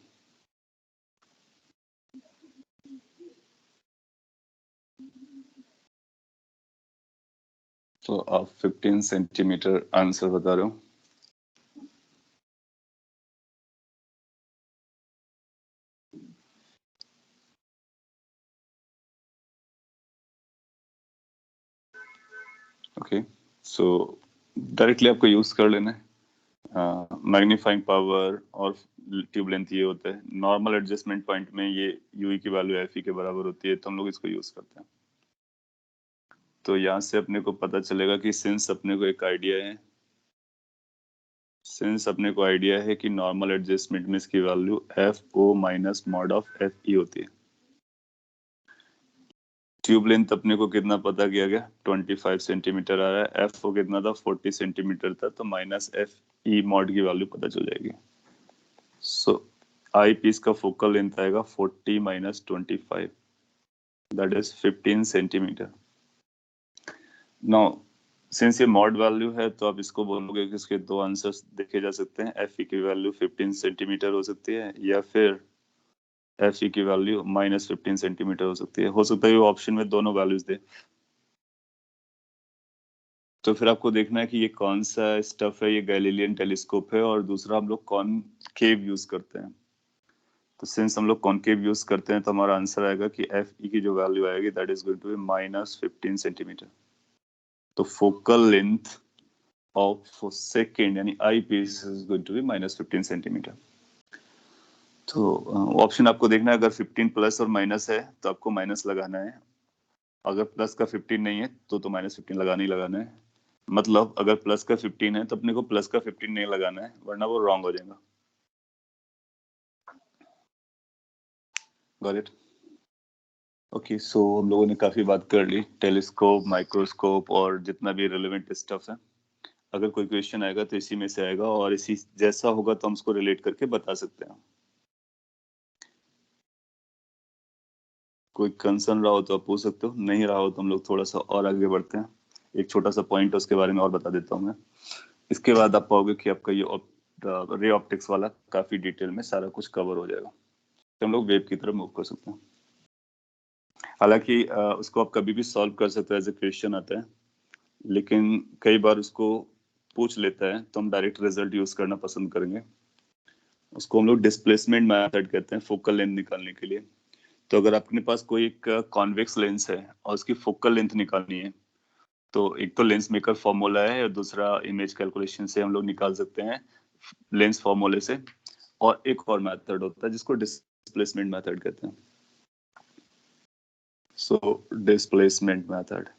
तो आप 15 सेंटीमीटर आंसर बता रहे हो। ओके, सो डायरेक्टली आपको यूज कर लेना है। मैग्नीफाइंग पावर और ट्यूब लेंथ ये होता है, नॉर्मल एडजस्टमेंट पॉइंट में ये यूई की वैल्यू एफ ई के बराबर होती है, तो हम लोग इसको यूज करते हैं। तो यहाँ से अपने को पता चलेगा कि सिंस अपने को एक आइडिया है, सिंस अपने को आइडिया है कि नॉर्मल एडजस्टमेंट में इसकी value F O minus mod of F E होती है। ट्यूब लेंथ अपने को कितना पता किया गया, 25 सेंटीमीटर आ रहा है, एफ ओ कितना था 40 सेंटीमीटर था, तो माइनस एफ ई मॉड की वैल्यू पता चल जाएगी। सो आई पीस का फोकल लेंथ आएगा 40 minus 25, that is 15 centimetre. Now since ये मॉड वैल्यू है तो आप इसको बोलोगे कि इसके दो आंसर्स देखे जा सकते हैं, एफ ई की वैल्यू 15 सेंटीमीटर हो सकती है या फिर एफ ई की वैल्यू माइनस 15 सेंटीमीटर हो सकती है। हो सकता है वो ऑप्शन में दोनों वैल्यूज दे, तो फिर आपको देखना है कि ये कौन सा स्टफ है, ये गैलीलियन टेलीस्कोप है और दूसरा हम लोग कॉनकेव यूज करते हैं। तो सिंस हम लोग कॉनकेव यूज करते हैं तो हमारा आंसर आएगा कि एफ ई की जो वैल्यू आएगी that is going to be minus 15 centimetre. तो फोकल लेंथ ऑफ सेकेंड यानी eyepiece is going to be minus 15 centimetre. तो ऑप्शन आपको देखना है, अगर 15 प्लस और माइनस है तो आपको माइनस लगाना है, अगर प्लस का 15 नहीं है तो माइनस 15 लगाना ही लगाना है। मतलब अगर प्लस का 15 है तो अपने को प्लस का 15 नहीं लगाना है, वरना वो रॉन्ग हो जाएगा। Got it? ओके, सो हम लोगों ने काफी बात कर ली टेलीस्कोप, माइक्रोस्कोप और जितना भी रिलेवेंट स्टफ है। अगर कोई क्वेश्चन आएगा तो इसी में से आएगा और इसी जैसा होगा तो हम उसको रिलेट करके बता सकते हैं। कोई कंसर्न रहा हो तो आप पूछ सकते हो, नहीं रहा हो तो हम लोग थोड़ा सा और आगे बढ़ते हैं। एक छोटा सा पॉइंट उसके बारे में और बता देता हूँ मैं। इसके बाद आप पाओगे कि आपका ये रे ऑप्टिक्स वाला काफी डिटेल में सारा कुछ कवर हो जाएगा, तो हम लोग वेब की तरफ मूव कर सकते हैं। हालांकि उसको आप कभी भी सॉल्व कर सकते हो, एज ए क्वेश्चन आता है, लेकिन कई बार उसको पूछ लेता है तो हम डायरेक्ट रिजल्ट यूज करना पसंद करेंगे। उसको हम लोग डिस्प्लेसमेंट मेथड कहते हैं फोकल लेंथ निकालने के लिए। तो अगर आपके पास कोई एक कॉन्वेक्स लेंस है और उसकी फोकल लेंथ निकालनी है, तो एक तो लेंस मेकर फॉर्मूला है और दूसरा इमेज कैलकुलेशन से हम लोग निकाल सकते हैं लेंस फॉर्मूले से। और एक और मेथड होता है जिसको डिस्प्लेसमेंट मेथड कहते हैं। सो डिस्प्लेसमेंट मेथड,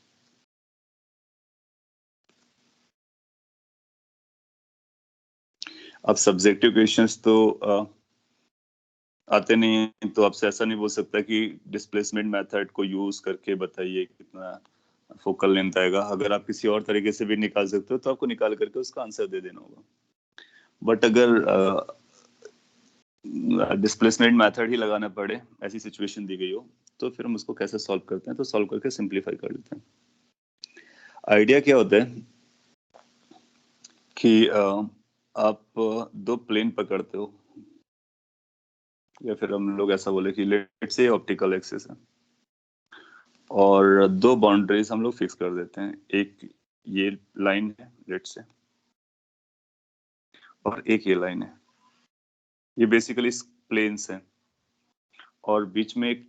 अब सब्जेक्टिव क्वेश्चंस तो आते नहीं है, तो आपसे ऐसा नहीं बोल सकता कि डिस्प्लेसमेंट मेथड को यूज करके बताइए कितना फोकल लेंथ आएगा। अगर आप किसी और तरीके से भी निकाल सकते हो तो आपको निकाल करके उसका आंसर दे देना होगा। बट अगर डिस्प्लेसमेंट मेथड ही लगाना पड़े, ऐसी सिचुएशन दी गई हो, तो फिर हम उसको कैसे सॉल्व करते हैं, तो सॉल्व करके सिंपलीफाई कर लेते हैं। आइडिया क्या होता है कि आप दो प्लेन पकड़ते हो, या फिर हम लोग ऐसा बोले कि लेट से ऑप्टिकल एक्सिस है, और दो बाउंड्रीज हम लोग फिक्स कर देते हैं। एक ये लाइन है लेट से, और एक ये लाइन है। ये बेसिकली प्लेन्स है, और बीच में एक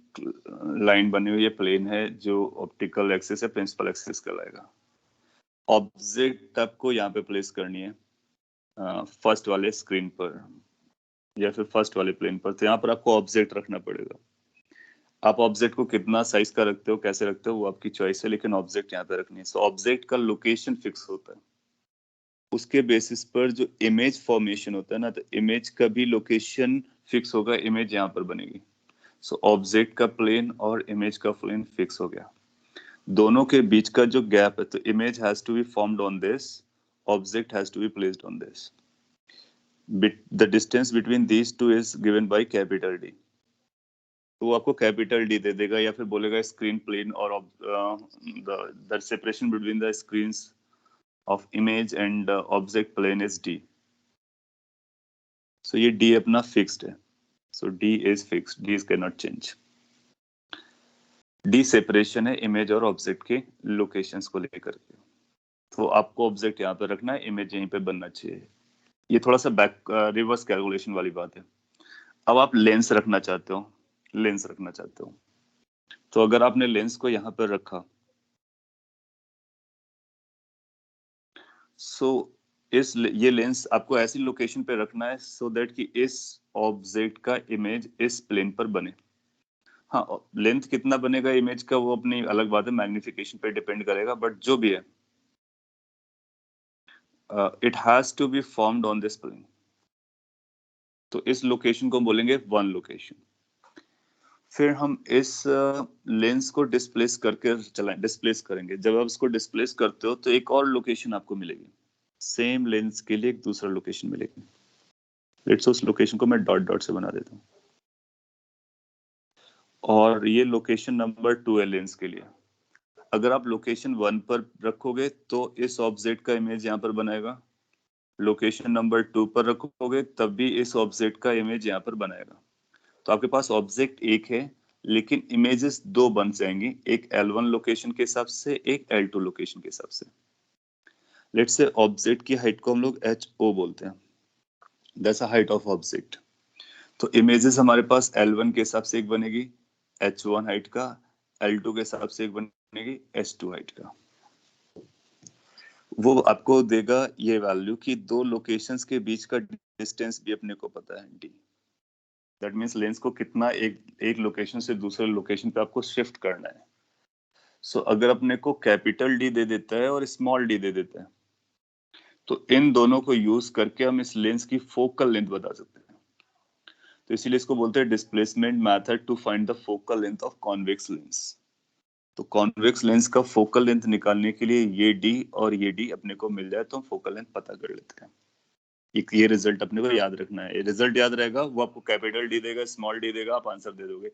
लाइन बनी हुई है, प्लेन है, जो ऑप्टिकल एक्सिस है, प्रिंसिपल एक्सिस कहलाएगा। ऑब्जेक्ट आपको यहाँ पे प्लेस करनी है फर्स्ट वाले स्क्रीन पर या फिर फर्स्ट वाले प्लेन पर। तो यहाँ पर आपको ऑब्जेक्ट रखना पड़ेगा। आप ऑब्जेक्ट को कितना साइज का रखते हो, कैसे रखते हो, वो आपकी चॉइस है, लेकिन ऑब्जेक्ट यहाँ पे रखनी है। सो ऑब्जेक्ट का लोकेशन फिक्स होता है, उसके बेसिस पर जो इमेज फॉर्मेशन होता है ना, तो इमेज का भी लोकेशन फिक्स होगा, इमेज यहाँ पर बनेगी। सो ऑब्जेक्ट का प्लेन और इमेज का प्लेन फिक्स हो गया। दोनों के बीच का जो गैप है, तो image has to be formed on this, object has to be placed on this. The distance between these two is given by capital D. तो वो आपको कैपिटल डी दे देगा, या फिर बोलेगा स्क्रीन प्लेन और the separation between the screens of image and object plane is D. So ये D अपना फिक्स्ड है। So D is fixed, D can not change. D separation है इमेज और ऑब्जेक्ट के लोकेशंस को लेकर के। तो आपको ऑब्जेक्ट यहाँ पे रखना है, इमेज यहीं पे बनना चाहिए। ये थोड़ा सा बैक रिवर्स कैलकुलेशन वाली बात है। अब आप लेंस रखना चाहते हो, लेंस रखना चाहते हो, तो अगर आपने लेंस को यहाँ पर रखा, सो ये लेंस आपको ऐसी लोकेशन पे रखना है सो दैट कि इस ऑब्जेक्ट का इमेज इस प्लेन पर बने। हाँ, लेंथ कितना बनेगा इमेज का वो अपनी अलग बात है, मैग्निफिकेशन पे डिपेंड करेगा, बट जो भी है it has to be formed on this plane. तो इस लोकेशन को बोलेंगे वन लोकेशन। फिर हम इस लेंस को डिस्प्लेस करके चलाएं, डिस्प्लेस करेंगे। जब आप इसको डिस्प्लेस करते हो तो एक और लोकेशन आपको मिलेगी, सेम लेंस के लिए एक दूसरा लोकेशन मिलेगी। लेट्स उस लोकेशन को मैं डॉट डॉट से बना देता हूँ, और ये लोकेशन नंबर 2 है लेंस के लिए। अगर आप लोकेशन 1 पर रखोगे तो इस ऑब्जेक्ट का इमेज यहाँ पर बनाएगा, लोकेशन नंबर 2 पर रखोगे तब भी इस ऑब्जेक्ट का इमेज यहाँ पर बनाएगा। तो आपके पास ऑब्जेक्ट एक है, लेकिन इमेजेस दो बन जाएंगी, एक L1 लोकेशन के हिसाब से, एक L2 लोकेशन के हिसाब से। लेट्स से ऑब्जेक्ट की हाइट को हम लोग HO बोलते हैं, दैट्स हाइट ऑफ ऑब्जेक्ट। तो इमेजेस हमारे पास L1 के हिसाब से एक बनेगी H1 हाइट का, L2 के हिसाब से एक बनेगी H2 हाइट का। वो आपको देगा ये वैल्यू कि दो लोकेशंस के बीच का डिस्टेंस भी अपने को पता है, D। दैट मीन्स लेंस को कितना एक लोकेशन से दूसरे लोकेशन पे आपको शिफ्ट करना है। सो अगर अपने को कैपिटल डी दे देता है और स्मॉल डी दे देता है, तो इन दोनों को यूज करके हम इस लेंस की फोकल लेंथ बता सकते हैं। तो इसीलिए इसको बोलते हैं displacement method to find the focal length of convex lens. तो कॉन्वेक्स लेंस का फोकल लेंथ निकालने के लिए ये डी और ये डी अपने को मिल जाए तो हम फोकल लेंथ पता कर लेते हैं। एक ये रिजल्ट अपने को याद रखना है, रिजल्ट याद रहेगा, वो आपको कैपिटल डी देगा, स्मॉल डी देगा, आप आंसर दे दोगे।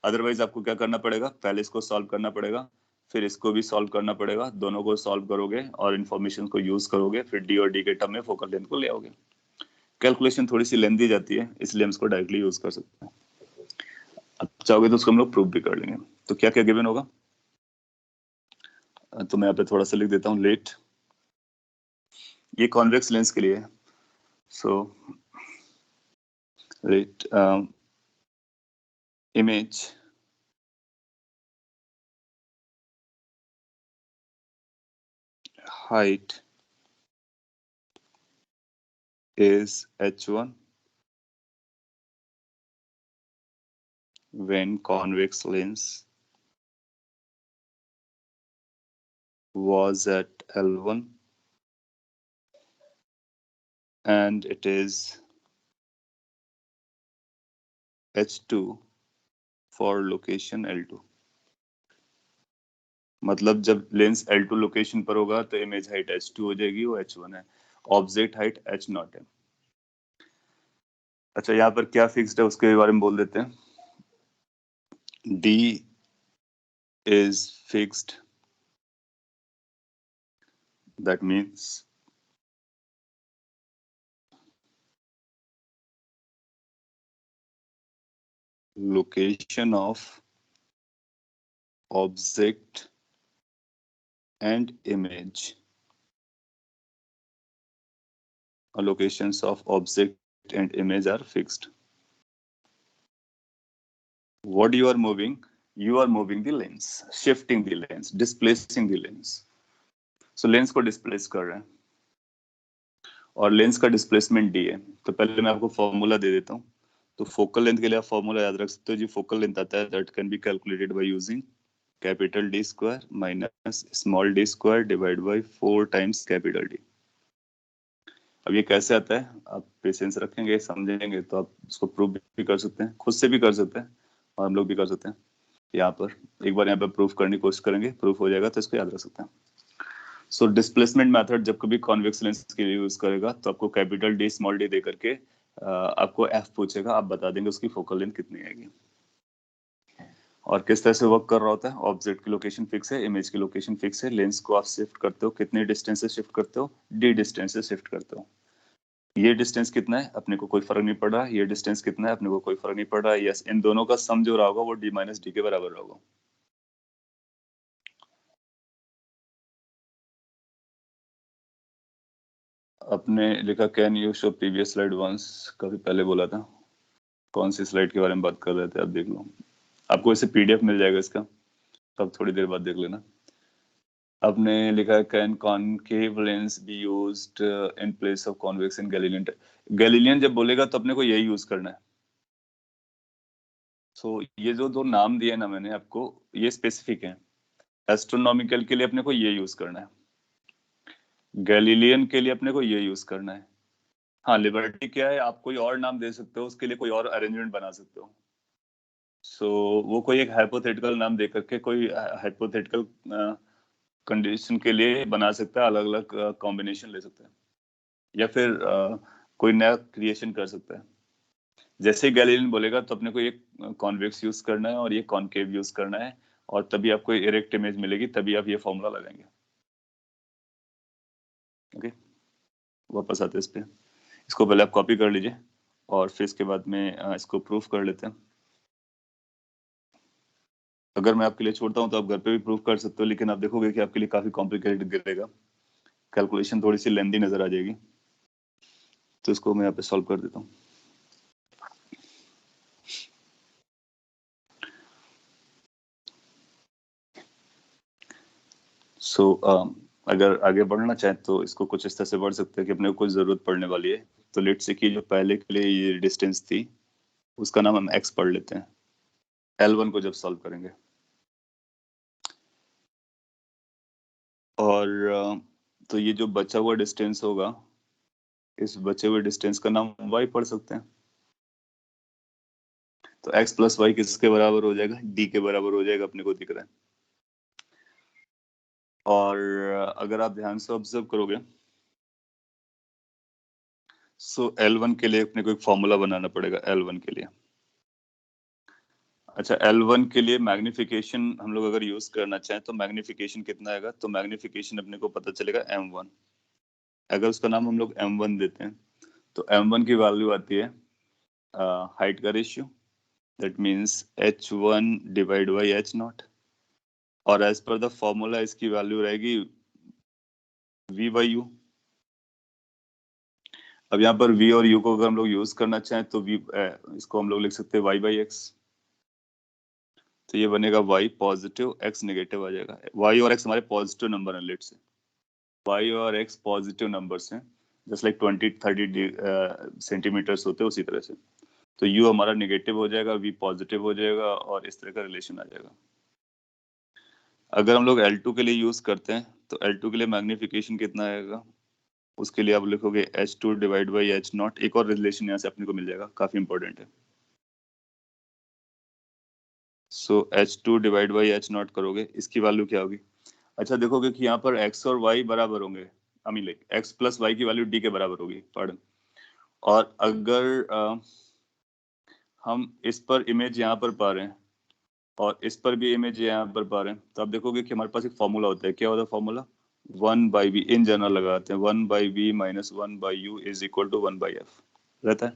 अदरवाइज आपको क्या करना पड़ेगा, पहले इसको सॉल्व करना पड़ेगा, फिर इसको भी सॉल्व करना पड़ेगा, दोनों को सॉल्व करोगे और इन्फॉर्मेशन को यूज करोगे, फिर डी और डी के टर्म में फोकल लेंथ को ले आओगे। कैलकुलेशन थोड़ी सी लेंथी जाती है, इसलिए हम इसको डायरेक्टली यूज कर सकते हैं। अब चाहोगे तो उसको हम लोग प्रूव भी कर लेंगे। तो क्या क्या गिवन होगा, तो मैं यहाँ पे थोड़ा सा लिख देता हूँ लेट। ये कॉन्वेक्स लेंस के लिए, so let image height is h1 when convex lens was at L1 and it is H2 for location L2. मतलब जब लेंस L2 लोकेशन पर होगा तो इमेज हाइट H2 हो जाएगी, वो H1 है, ऑब्जेक्ट हाइट H0 है। अच्छा, यहाँ पर क्या फिक्स्ड है उसके बारे में बोल देते हैं। D is fixed, that means location of object and image, locations of object and image are fixed. What you are moving the lens, shifting the lens, displacing the lens. So lens को displace कर रहे हैं और lens का displacement D है। तो पहले मैं आपको फॉर्मूला दे देता हूँ। तो फोकल लेंथ के लिए आप फॉर्मूला याद रख सकते हो जी। फोकल लेंथ आता है that can be calculated by using capital D square minus small D square divide by 4 times capital D. अब ये कैसे आता है, आप पेशेंस रखेंगे, समझेंगे तो आप इसको प्रूव भी कर सकते हैं, खुद से भी कर सकते हैं और हम लोग भी कर सकते हैं। यहाँ पर एक बार यहाँ पर प्रूफ करने की कोशिश करेंगे, प्रूफ हो जाएगा तो इसको याद रख सकते हैं। सो डिस्प्लेसमेंट मेथड जब कभी कॉन्वेक्स लेंस के लिए यूज करेगा तो आपको कैपिटल डी स्मॉल डी दे करके आपको एफ पूछेगा, आप बता देंगे उसकी फोकल लेंथ कितनी आएगी और किस तरह से वर्क कर रहा होता है। ऑब्जेक्ट की लोकेशन फिक्स है, इमेज की लोकेशन फिक्स है, लेंस को आप शिफ्ट करते हो, कितने डिस्टेंस से शिफ्ट करते हो, डी डिस्टेंस से शिफ्ट करते हो। ये डिस्टेंस कितना है अपने को कोई फर्क नहीं पड़ रहा, ये डिस्टेंस कितना है अपने को कोई फर्क नहीं पड़ रहा। यस, इन दोनों का सम जो रहा होगा वो डी माइनस डी के बराबर होगा। अपने लिखा can you show previous slide once, काफी पहले बोला था। कौन सी स्लाइड के बारे में बात कर रहे थे आप देख लो, आपको इसे पीडीएफ मिल जाएगा इसका, तब थोड़ी देर बाद देख लेना। आपने लिखा है can concave lens be used in place of convex in Galilean. Galilean जब बोलेगा तो अपने को यही यूज करना है। सो ये जो दो नाम दिए ना मैंने आपको, ये स्पेसिफिक है। एस्ट्रोनॉमिकल के लिए अपने को ये यूज करना है, गैलीलियन के लिए अपने को ये यूज करना है। हाँ, लिबर्टी क्या है, आप कोई और नाम दे सकते हो, उसके लिए कोई और अरेंजमेंट बना सकते हो। सो वो कोई एक हाइपोथेटिकल नाम दे करके कोई हाइपोथेटिकल कंडीशन के लिए बना सकता है, अलग अलग कॉम्बिनेशन ले सकता है या फिर कोई नया क्रिएशन कर सकता है। जैसे ही गैलीलियन बोलेगा तो अपने को ये कॉन्वेक्स यूज करना है और ये कॉनकेव यूज करना है और तभी आपको इरेक्ट इमेज मिलेगी, तभी आप ये फॉर्मूला लगाएंगे। ओके, वापस आते हैं इस पे। इसको पहले आप कॉपी कर लीजिए और फिर इसके बाद में इसको प्रूफ कर लेते हैं। अगर मैं आपके लिए छोड़ता हूँ तो आप घर पे भी प्रूफ कर सकते हो, लेकिन आप देखोगे कि आपके लिए काफी कॉम्प्लिकेटेड गिरेगा, कैलकुलेशन थोड़ी सी लेंदी नजर आ जाएगी। तो इसको मैं यहाँ पे सॉल्व कर देता हूँ। सो अगर आगे बढ़ना चाहें तो इसको कुछ इस तरह से बढ़ सकते हैं कि अपने को कुछ जरूरत पड़ने वाली है। तो लेट्स से कि जो पहले के लिए ये डिस्टेंस थी उसका नाम हम x पढ़ लेते हैं, L1 को जब सॉल्व करेंगे। और तो ये जो बचा हुआ डिस्टेंस होगा, इस बचे हुए डिस्टेंस का नाम y पढ़ सकते हैं। तो x प्लस वाई किसके बराबर हो जाएगा, d के बराबर हो जाएगा, अपने को दिख रहा है। और अगर आप ध्यान से ऑब्जर्व करोगे सो L1 के लिए अपने को एक फॉर्मूला बनाना पड़ेगा L1 के लिए। अच्छा, L1 के लिए मैग्निफिकेशन हम लोग अगर यूज करना चाहें तो मैग्निफिकेशन कितना आएगा, तो मैग्निफिकेशन अपने को पता चलेगा M1। अगर उसका नाम हम लोग M1 देते हैं तो M1 की वैल्यू आती है हाइट का ratio, that means H1 divide by H0, और एज पर द फॉर्मूला इसकी वैल्यू रहेगी V बाई U। अब यहाँ पर V और U को अगर हम लोग यूज करना चाहें तो इसको हम लोग लिख सकते हैं Y बाई X। तो ये बनेगा y पॉजिटिव, x नेगेटिव आ जाएगा। y और x हमारे पॉजिटिव नंबर है लेट से। y और x पॉजिटिव नंबर्स हैं, जस्ट लाइक 20-30 सेंटीमीटर्स होते हैं उसी तरह से। तो u हमारा नेगेटिव हो जाएगा, v पॉजिटिव हो जाएगा और इस तरह का रिलेशन आ जाएगा। अगर हम लोग L2 के लिए यूज करते हैं तो L2 के लिए मैग्निफिकेशन कितना आएगा, उसके लिए आप लिखोगे H2 डिवाइड बाई H0। एक और रिलेशन यहाँ से अपने को मिल जाएगा, काफी इंपॉर्टेंट है। सो H2 डिवाइड बाई H0 करोगे, इसकी वैल्यू क्या होगी? अच्छा देखोगे कि यहाँ पर x और y बराबर होंगे, I mean like x plus Y की वैल्यू d के बराबर होगी, पार्डन। और अगर हम इस पर इमेज यहाँ पर पा रहे हैं और इस पर भी इमेज यहाँ पर पा रहे हैं, तो आप देखोगे कि हमारे पास एक फॉर्मूला होता है। क्या होता है फॉर्मूला? 1/v इन जनरल लगाते हैं, 1/v minus 1/u is equal to 1/f रहता है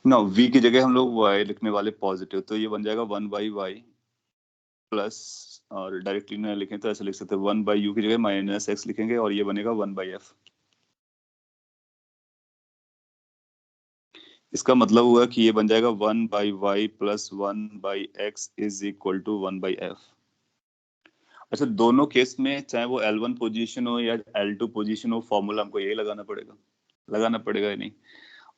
ना। v की जगह हम लोग y लिखने वाले पॉजिटिव, तो ये बन जाएगा 1/y प्लस, और डायरेक्टली ना लिखें तो ऐसे लिख सकते हैं 1/u की जगह माइनस x लिखेंगे और ये बनेगा 1/f। इसका मतलब हुआ कि ये बन जाएगा 1/y plus 1/x is equal to 1/f। अच्छा दोनों केस में चाहे वो L1 पोजीशन हो या L2 पोजीशन हो, फॉर्मूला हमको यही लगाना पड़ेगा या नहीं?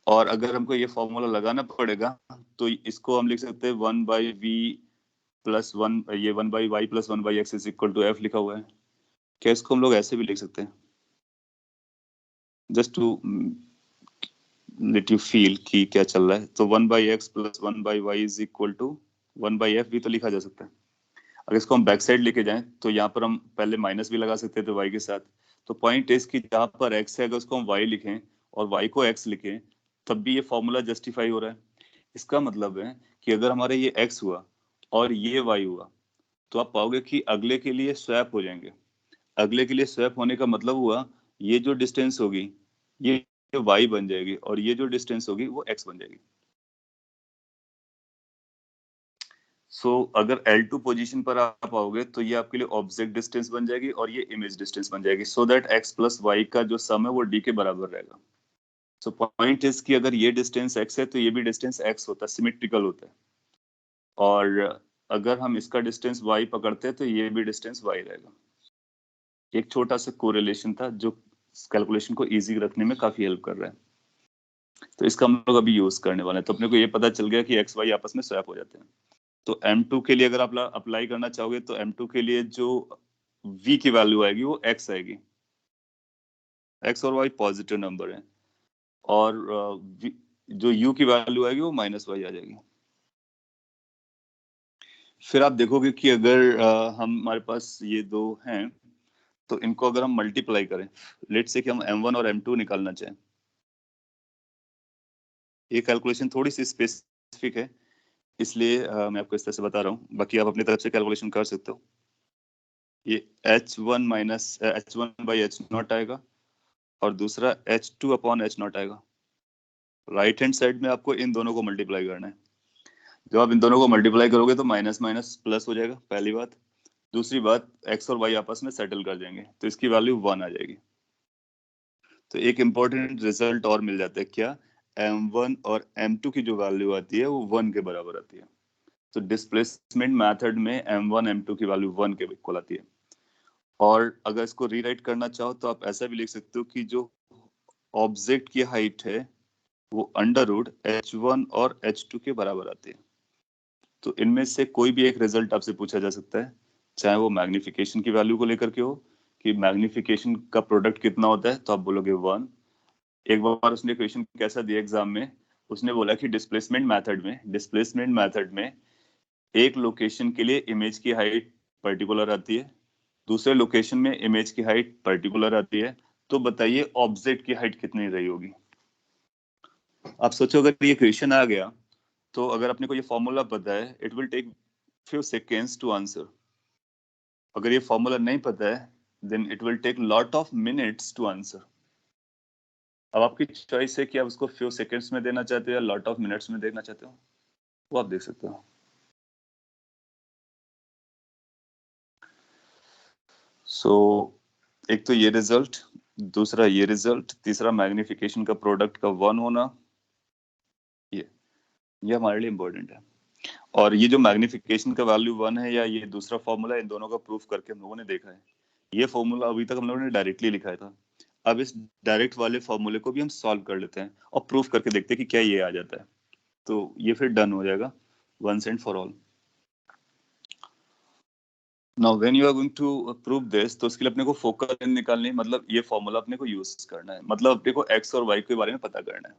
और अगर हमको ये फॉर्मूला लगाना पड़ेगा तो इसको हम लिख सकते हैं 1/v प्लस 1, ये 1/y plus 1/x is equal to f लिखा हुआ है। क्या इसको हम लोग ऐसे भी लिख सकते हैं, just to let you feel कि क्या चल रहा है? तो 1/x plus 1/y is equal to 1/f भी तो लिखा जा सकता है। अगर इसको हम बैक साइड लेके जाएं तो यहाँ पर हम पहले माइनस भी लगा सकते थे y के साथ। तो पॉइंट इज कि जहाँ पर x है अगर उसको हम y लिखें और y को x लिखें तब भी ये फॉर्मूला जस्टिफाई हो रहा है। इसका मतलब है कि अगर हमारे ये x हुआ और ये y हुआ तो आप पाओगे कि अगले के लिए स्वैप हो जाएंगे। अगले के लिए स्वैप होने का मतलब हुआ ये जो डिस्टेंस होगी ये y बन जाएगी और ये जो डिस्टेंस होगी वो x बन जाएगी। अगर L2 पोजीशन पर आप आओगे तो ये आपके लिए ऑब्जेक्ट डिस्टेंस बन जाएगी और ये इमेज डिस्टेंस बन जाएगी, so that x plus Y का जो सम है वो d के बराबर रहेगा। पॉइंट इज कि अगर ये डिस्टेंस x है तो ये भी डिस्टेंस x होता है, सिमेट्रिकल होता है। और अगर हम इसका डिस्टेंस y पकड़ते हैं तो ये भी डिस्टेंस y रहेगा। एक छोटा सा कोरिलेशन था जो कैलकुलेशन को इजी रखने में काफी हेल्प कर रहा है। तो इसका हम लोग अभी यूज करने वाले हैं। तो अपने को ये पता चल गया कि एक्स वाई आपस में स्वैप हो जाते हैं। तो M2 के लिए अगर आप अप्लाई करना चाहोगे तो M2 के लिए जो V की वैल्यू आएगी वो x आएगी। x और y पॉजिटिव नंबर है और जो U की वैल्यू आएगी वो माइनस y आ जाएगी। फिर आप देखोगे कि अगर हमारे पास ये दो हैं तो इनको अगर हम मल्टीप्लाई करें, लेट्स से कि हम M1 और M2 निकालना चाहें। ये कैलकुलेशन थोड़ी सी स्पेसिफिक है इसलिए मैं आपको इस तरह से बता रहा हूँ, बाकी आप अपनी तरफ से कैलकुलेशन कर सकते हो। ये H1 माइनस H1/H0 आएगा और दूसरा H2 अपॉन H0 आएगा। राइट हैंड साइड में आपको इन दोनों को मल्टीप्लाई करना है। जब आप इन दोनों को मल्टीप्लाई करोगे तो माइनस माइनस प्लस हो जाएगा, पहली बात। दूसरी बात, x और y आपस में सेटल कर जाएंगे तो इसकी वैल्यू 1 आ जाएगी। तो एक इंपॉर्टेंट रिजल्ट और मिल जाता है, क्या? M1 और M2 की जो वैल्यू आती है वो 1 के बराबर आती है। तो डिस्प्लेसमेंट मेथड में M1 M2 की वैल्यू 1 के इक्वल आती है। और अगर इसको रीराइट करना चाहो तो आप ऐसा भी लिख सकते हो कि जो ऑब्जेक्ट की हाइट है वो अंडर रूट H1 और H2 के बराबर आती है। तो इनमें से कोई भी एक रिजल्ट आपसे पूछा जा सकता है, चाहे वो मैग्निफिकेशन की वैल्यू को लेकर के हो कि मैग्निफिकेशन का प्रोडक्ट कितना होता है, तो आप बोलोगे 1। एक बार उसने क्वेश्चन कैसा दिया एग्जाम में, उसने बोला कि डिस्प्लेसमेंट मेथड में एक लोकेशन के लिए इमेज की हाइट पर्टिकुलर आती है, दूसरे लोकेशन में इमेज की हाइट पर्टिकुलर आती है। तो बताइए ऑब्जेक्ट की हाइट कितनी रही होगी? आप सोचो अगर ये क्वेश्चन आ गया तो अगर अपने को ये फॉर्मूला पता है, it will take few seconds to answer. अगर ये फॉर्मूला नहीं पता है then it will take lot of minutes to answer. अब आपकी चॉइस है कि आप उसको फ्यू सेकेंड्स में देना चाहते हो या लॉट ऑफ मिनट्स में देना चाहते हो, वो आप देख सकते हो। सो एक तो ये रिजल्ट, दूसरा ये रिजल्ट, तीसरा मैग्निफिकेशन का प्रोडक्ट का 1 होना, ये हमारे लिए इम्पोर्टेंट है। और ये जो मैग्निफिकेशन का वैल्यू 1 है या ये दूसरा फॉर्मूला, इन दोनों का प्रूफ करके हम लोगों ने देखा है ये फॉर्मूला अभी तक हम लोगों ने डायरेक्टली लिखा था। अब इस डायरेक्ट वाले फॉर्मूले को भी हम सॉल्व कर लेते हैं और प्रूफ करके देखते हैं कि क्या ये आ जाता है। तो ये फिर डन हो जाएगा once and for all. Now when you are going to prove this, तो उसके लिए अपने को फोकल लेंथ निकालनी है, मतलब ये फॉर्मूला अपने को यूज करना है, मतलब अपने को एक्स और वाई के बारे में पता करना है।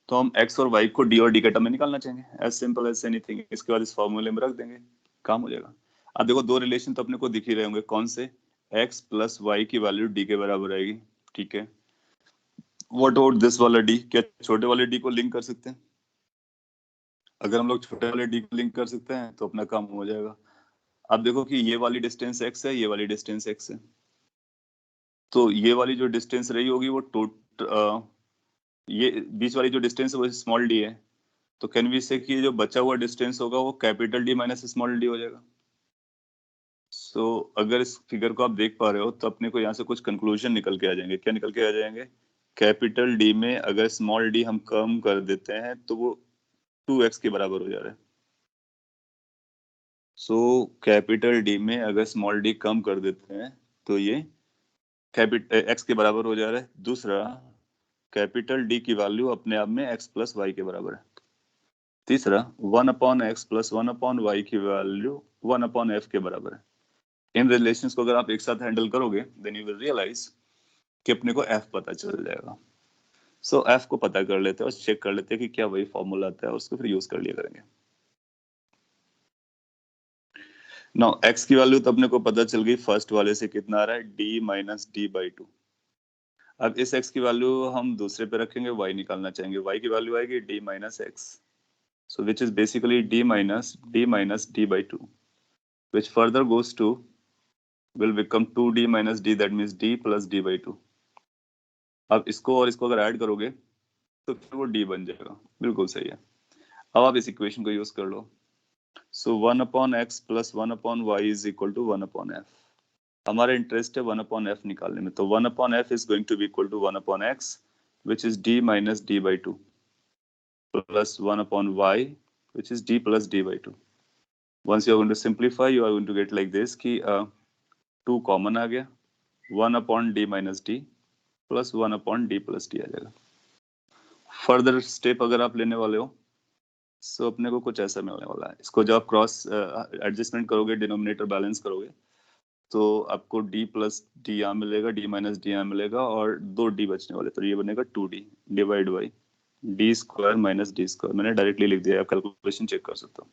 तो हम एक्स और वाई को डी और डी के टर्म में निकालना चाहेंगे, एज सिंपल एज एनीथिंग। इसके बाद इस फॉर्मूले में रख देंगे, काम हो जाएगा। अब देखो दो रिलेशन तो अपने को दिख ही रहे होंगे, कौन से? एक्स प्लस वाई की वैल्यू डी के बराबर आएगी, ठीक है। व्हाट अबाउट दिस वाला डी? क्या छोटे वाले डी को लिंक कर सकते हैं? अगर हम लोग छोटे वाले डी को लिंक कर सकते हैं तो अपना काम हो जाएगा। अब देखो कि ये वाली डिस्टेंस एक्स है, ये वाली डिस्टेंस एक्स है, तो ये वाली जो डिस्टेंस रही होगी वो ये बीच वाली जो डिस्टेंस है वो स्मॉल डी है। तो कैन वी से कि जो बचा हुआ डिस्टेंस होगा वो capital D minus small D हो जाएगा। सो अगर इस फिगर को आप देख पा रहे हो तो अपने को यहाँ से कुछ कंक्लूजन निकल के आ जाएंगे। क्या निकल के आ जाएंगे? कैपिटल डी में अगर स्मॉल डी हम कम कर देते हैं तो वो 2x के बराबर हो जा रहा है। सो कैपिटल डी में अगर स्मॉल डी कम कर देते हैं तो ये कैपिटल एक्स के बराबर हो जा रहा है। दूसरा, कैपिटल डी की वैल्यू अपने आप में एक्स प्लस वाई के बराबर है। तीसरा, 1/x प्लस 1/y की वैल्यू 1/f के बराबर है। इन रिलेशंस को अगर आप एक साथ हैंडल करोगे देन यू विल रियलाइज कि अपने को f पता चल जाएगा। सो f को पता कर लेते हैं और चेक कर लेते हैं कि क्या वही फॉर्मूला आता है, उसको फिर यूज कर लिया करेंगे। नाउ x की वैल्यू तो अपने को पता चल गई, फर्स्ट वाले से कितना आ रहा है, d minus D by two. अब इस x की वैल्यू हम दूसरे पे रखेंगे, y निकालना चाहेंगे, y की वैल्यू आएगी d minus x, so which is basically d minus d by 2, which further goes to will become 2d minus d, that means d plus d by 2। अब इसको और इसको अगर ऐड करोगे तो फिर वो d बन जाएगा, बिल्कुल सही है। अब आप इस इक्वेशन को यूज कर लो। So 1/x plus 1/y is equal to 1/f। हमारा इंटरेस्ट है 1/f निकालने में, तो 1/f is going to be equal to 1/x which is d minus d by 2 plus 1/y which is d plus d by 2। Once you are going to simplify, you are going to get like this कि 2 common आ गया, 1/d minus d plus 1/d plus d आ जाएगा। Further step अगर आप लेने वाले हो सो अपने को कुछ ऐसा मिलने वाला है। इसको जब आप क्रॉस एडजस्टमेंट करोगे, डिनोमिनेटर बैलेंस करोगे, तो आपको d प्लस डी यहाँ मिलेगा, d माइनस डी यहाँ मिलेगा और 2d बचने वाले, तो ये बनेगा 2d divide by D square minus D square. मैंने डायरेक्टली लिख दिया, आप कैलकुलेशन चेक कर सकते हो।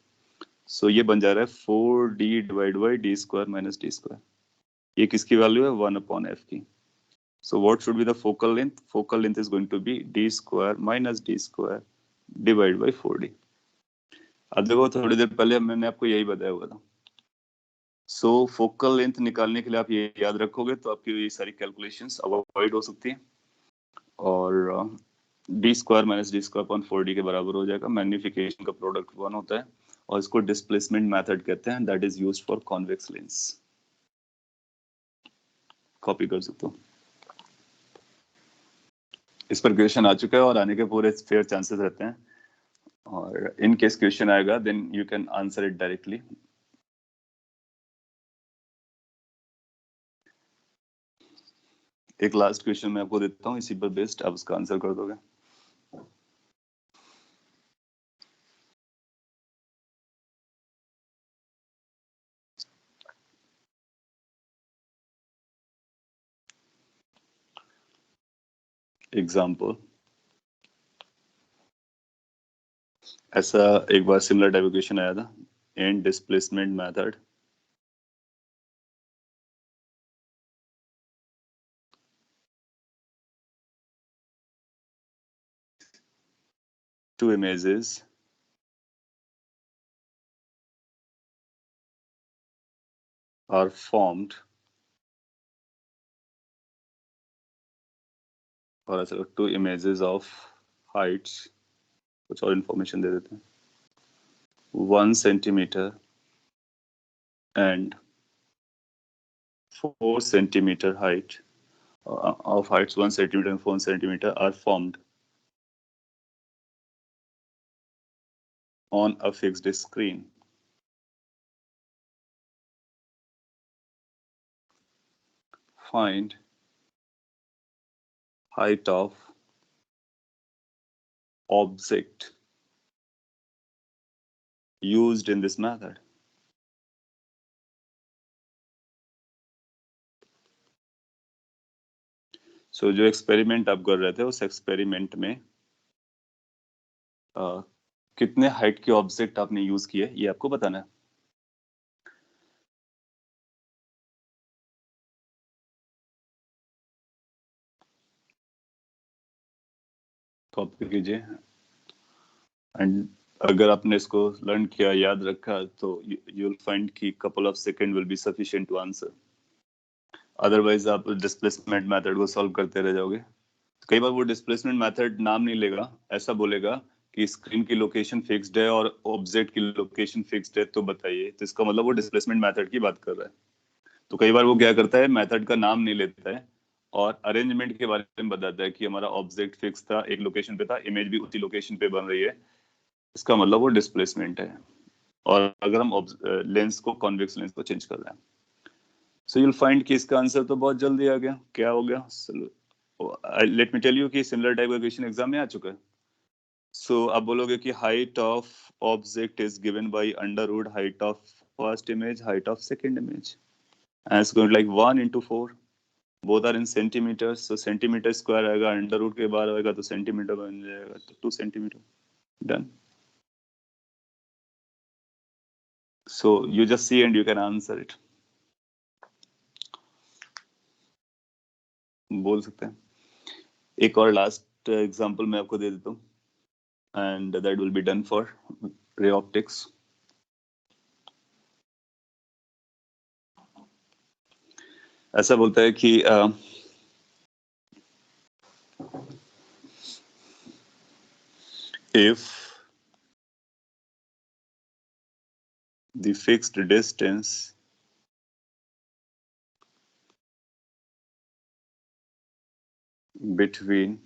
सो ये बन जा रहा है 4d divide by D square minus D square. ये किसकी वैल्यू है? 1/f की। So what should be the focal length? Focal length is going to be d square minus d square divided by 4d। अब देखो थोड़ी देर पहले मैंने आपको यही बताया हुआ था। सो फोकल लेंथ निकालने के लिए आप ये याद रखोगे तो आपकी ये सारी कैलकुलेशंस अवॉइड हो सकती हैं, और D square minus D square upon 4d के बराबर हो जाएगा। मैग्निफिकेशन का प्रोडक्ट 1 होता है और इसको डिस्प्लेसमेंट मेथड कहते हैं, that is used for convex lens. Copy कर सकते हो। इस पर क्वेश्चन आ चुका है और आने के पूरे फेयर चांसेस रहते हैं, और इन केस क्वेश्चन आएगा then you can answer it directly. एक लास्ट क्वेश्चन मैं आपको देता हूँ, इसी पर बेस्ड आप उसका आंसर कर दोगे। एग्जाम्पल, ऐसा एक बार सिमिलर टाइप क्वेश्चन आया था इन displacement method. Two images are formed, और ऐसा टू इमेजेस ऑफ हाइट्स, कुछ और इंफॉर्मेशन दे देते हैं, 1 centimetre and 4 centimeter height, of heights 1 centimeter and 4 centimeter are formed on a fixed screen. find height of object used in this method. So जो experiment आप कर रहे थे उस एक्सपेरिमेंट में कितने हाइट के ऑब्जेक्ट आपने यूज किए ये आपको बताना है. कॉपी कीजिए एंड अगर आपने इसको लर्न किया याद रखा तो यू विल फाइंड कि couple of second will be sufficient to answer. Otherwise आप डिस्प्लेसमेंट मेथड को सॉल्व करते रह जाओगे. कई बार वो डिस्प्लेसमेंट मेथड नाम नहीं लेगा, ऐसा बोलेगा कि स्क्रीन की लोकेशन फिक्स्ड है और ऑब्जेक्ट की लोकेशन फिक्स्ड है तो बताइए, तो इसका मतलब वो डिस्प्लेसमेंट मेथड की बात कर रहा है. तो कई बार वो क्या करता है, मेथड का नाम नहीं लेता है और अरेंजमेंट के बारे में बताता है कि हमारा ऑब्जेक्ट फिक्स था, एक लोकेशन पे था, इमेज भी उसी लोकेशन पे बन रही है, इसका मतलब वो डिस्प्लेसमेंट है. और अगर हम लेंस को कॉन्वेक्स लेंस को चेंज कर रहे हैं, सो यूल फाइंड कि इसका आंसर तो बहुत जल्दी आ गया. क्या हो गया? लेट मी टेल यू कि सिमिलर टाइप का क्वेश्चन एग्जाम में आ चुका है. सो आप बोलोगे कि height of object is given by under root height of first image, height of second image, and it's going like 1 into 4. Both are in centimeters, so centimeter square आएगा, under root के बाहर आएगा तो centimeter बन जाएगा, तो 2 centimeter. Done. So you just C and you can answer it. बोल सकते हैं. एक और लास्ट एग्जांपल मैं आपको दे देता हूँ and that will be done for ray optics. ऐसा बोलता है कि if the fixed distance between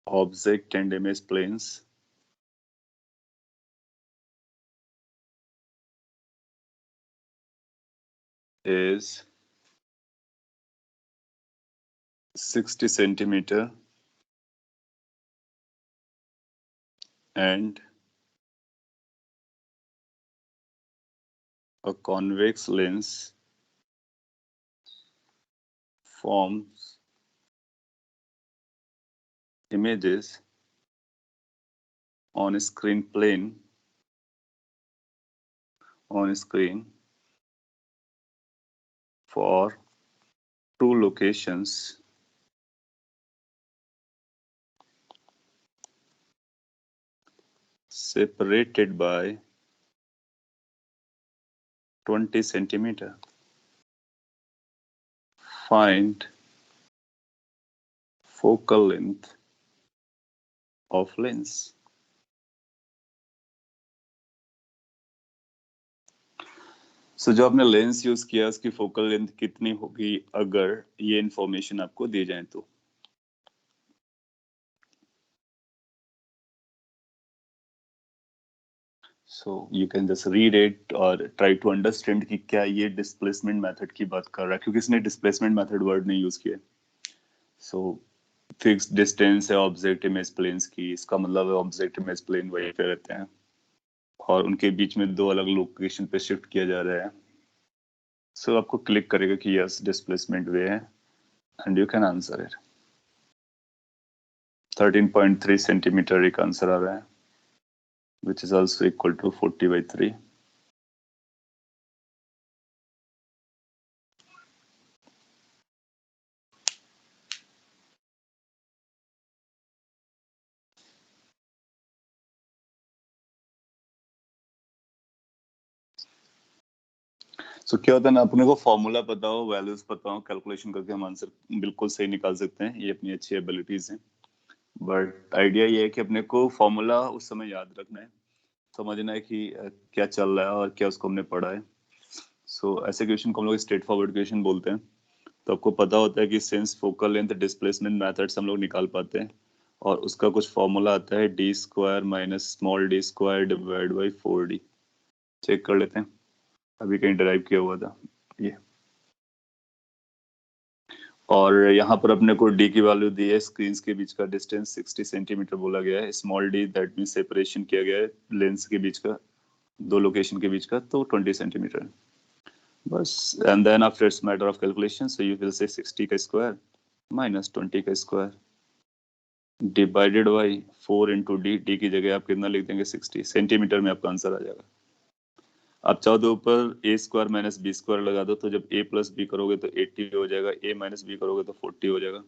object and image planes is 60 centimeter and a convex lens forms images on screen plane on screen for two locations separated by 20 centimeter. Find focal length of lens. सो जो आपने lens use किया उसकी focal length कितनी होगी अगर ये information आपको दी जाए तो. So you can just read it और ट्राई टू अंडरस्टैंड कि क्या ये डिस्प्लेसमेंट मेथड की बात कर रहा है, क्योंकि इसने डिस्प्लेसमेंट मेथड वर्ड नहीं यूज किया. सो फिक्स्ड डिस्टेंस है ऑब्जेक्ट इमेज प्लेन्स की, इसका मतलब है ऑब्जेक्ट इमेज प्लेन वहीं पे रहते हैं और उनके बीच में दो अलग लोकेशन पे शिफ्ट किया जा रहा है. सो आपको क्लिक करेगा कि यस डिस्प्लेसमेंट वे है and you can answer it. 13.3 centimetre एक आंसर आ रहा है, which is also equal to 40/3. सो क्या होता है ना, अपने को फॉर्मूला पता हो, वैल्यूज पता हो, कैलकुलेशन करके हम आंसर बिल्कुल सही निकाल सकते हैं, ये अपनी अच्छी एबिलिटीज हैं. बट आइडिया ये है कि अपने को फॉर्मूला उस समय याद रखना है, समझना है कि क्या चल रहा है और क्या उसको हमने पढ़ा है. सो ऐसे क्वेश्चन को हम लोग स्ट्रेट फॉरवर्ड क्वेश्चन बोलते हैं. तो आपको पता होता है कि since focal length displacement methods हम लोग निकाल पाते हैं और उसका कुछ फॉर्मूला आता है d² - small d² divide by 4d. Check कर लेते हैं. अभी कहीं ड्राइव किया हुआ था ये। और यहाँ पर अपने को डी की वैल्यू दी है, स्क्रीन के बीच का डिस्टेंस 60 सेंटीमीटर बोला गया है। Small D that mean separation किया गया है लेंस के बीच का, दो लोकेशन के बीच का, तो 20 सेंटीमीटर बस। And then after it's matter of calculation, so you will say 60 का स्क्वायर माइनस 20 का square divided by 4 into D. D की जगह आप कितना लिख देंगे 60 सेंटीमीटर में आपका आंसर आ जाएगा। आप चाहो तो ऊपर ए स्क्वायर माइनस बी स्क्वायर लगा दो, तो जब ए प्लस बी करोगे तो 80 हो जाएगा, ए माइनस बी करोगे तो 40 हो जाएगा।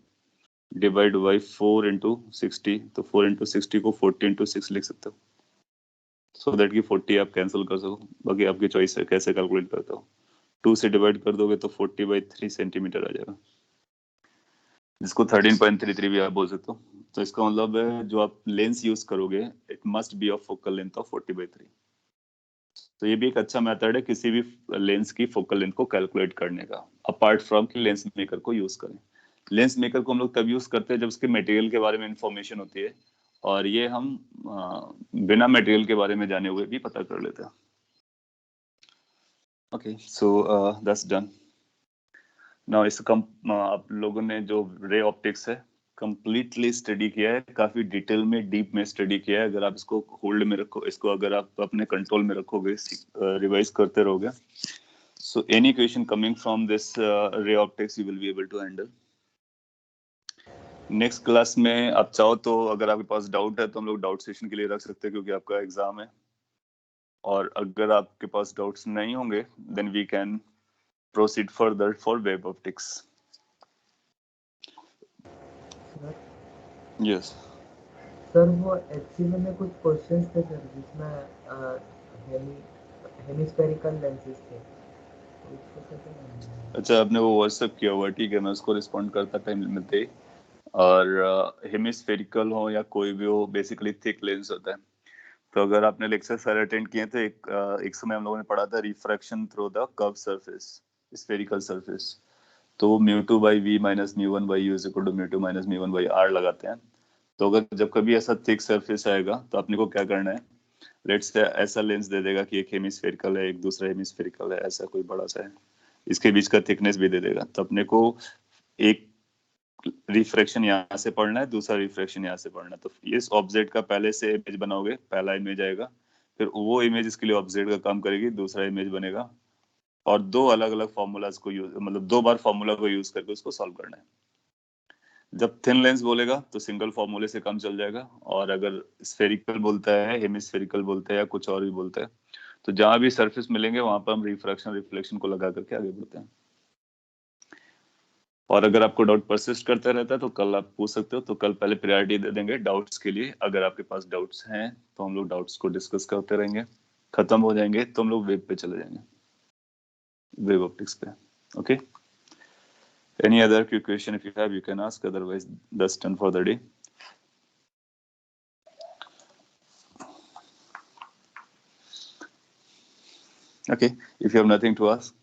डिवाइड बाई 4 इंटू 60, तो 4 इंटू 60 को 40 इंटू 6 लिख सकते हो, सो दैट की 40 आप कैंसिल कर सको। बाकी आपकी चॉइस है कैसे कैलकुलेट करते हो। 2 से डिवाइड कर दोगे तो 40/3 सेंटीमीटर आ जाएगा, जिसको 13.33 भी आप बोल सकते हो। तो इसका मतलब है जो आप लेंस यूज करोगे it must B of focal length of 40/3। तो ये भी एक अच्छा मेथड है किसी भी लेंस की फोकल लेंथ को कैलकुलेट करने का, अपार्ट फ्रॉम कि लेंस मेकर को यूज करें। लेंस मेकर को हम लोग तब यूज करते हैं जब उसके मटेरियल के बारे में इंफॉर्मेशन होती है, और ये हम बिना मटेरियल के बारे में जाने हुए भी पता कर लेते हैं। Okay, so that's done. Now इस आप लोगों ने जो रे ऑप्टिक्स है कंप्लीटली स्टडी किया है, काफी डिटेल में डीप में स्टडी किया है। अगर आप इसको होल्ड में रखो, इसको अगर आप अपने कंट्रोल में रखोगे, रिवाइज करते रहोगे, so any question coming from this ray optics you will be able to handle. Next class में आप चाहो तो अगर आपके पास डाउट है तो हम लोग डाउट सेशन के लिए रख सकते हैं, क्योंकि आपका एग्जाम है। और अगर आपके पास डाउट्स नहीं होंगे then we can proceed further for wave optics. Yes sir वो एक्चुअली में कुछ क्वेश्चंस थे सर जिसमें हेमिस्फेरिकल लेंसेज थे, तो उसको कैसे करना है? अच्छा, आपने वो व्हाट्सएप किया हुआ, ठीक है, मैं उसको रिस्पॉन्ड करता टाइम लिमिट दे। और हेमिस्फेरिकल हो या कोई भी हो, बेसिकली थिक लेंस होता है। तो अगर आपने लेक्चर सारे अटेंड किए तो एक समय हम लोगों ने पढ़ा था refraction through the curve surface, spherical surface. तो mu 2 by V minus mu 1 by U is equal to mu 2 minus mu 1 by R लगाते हैं। तो अगर जब कभी ऐसा थिक सरफेस आएगा तो आपने को क्या करना है, लेट्स से ऐसा लेंस दे देगा कि एक हेमिस्फेरिकल है, एक दूसरा हेमिस्फेरिकल है, ऐसा कोई बड़ा सा है, इसके बीच का थिकनेस भी दे देगा। तो अपने को एक रिफ्रैक्शन यहाँ से पढ़ना है, दूसरा रिफ्रैक्शन यहाँ से पढ़ना है। तो इस ऑब्जेक्ट का पहले से इमेज बनाओगे, पहला इमेज आएगा, फिर वो इमेज इसके लिए ऑब्जेक्ट का काम करेगी, दूसरा इमेज बनेगा। और दो अलग अलग फॉर्मूलाज को यूज, मतलब 2 बार फॉर्मूला को यूज करके उसको सॉल्व करना है। जब थिन लेंस बोलेगा तो सिंगल फॉर्मूले से काम चल जाएगा, और अगर स्फेरिकल बोलता है, हेमिस्फेरिकल बोलता है, या कुछ और भी बोलता है, तो जहां भी सरफेस मिलेंगे वहां पर हम रिफ्रैक्शन रिफ्लेक्शन को लगा करके आगे बढ़ते हैं। और अगर आपको डाउट परसिस्ट करता रहता है तो कल आप पूछ सकते हो, तो कल पहले प्रायोरिटी दे देंगे डाउट्स के लिए। अगर आपके पास डाउट्स हैं तो हम लोग डाउट्स को डिस्कस करते रहेंगे, खत्म हो जाएंगे तो हम लोग वेब पे चले जाएंगे, वेब ऑप्टिक्स पे। Okay, any other question if you have you can ask, otherwise that's done for the day. Okay, if you have nothing to ask,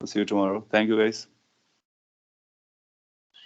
we'll see you tomorrow. Thank you guys.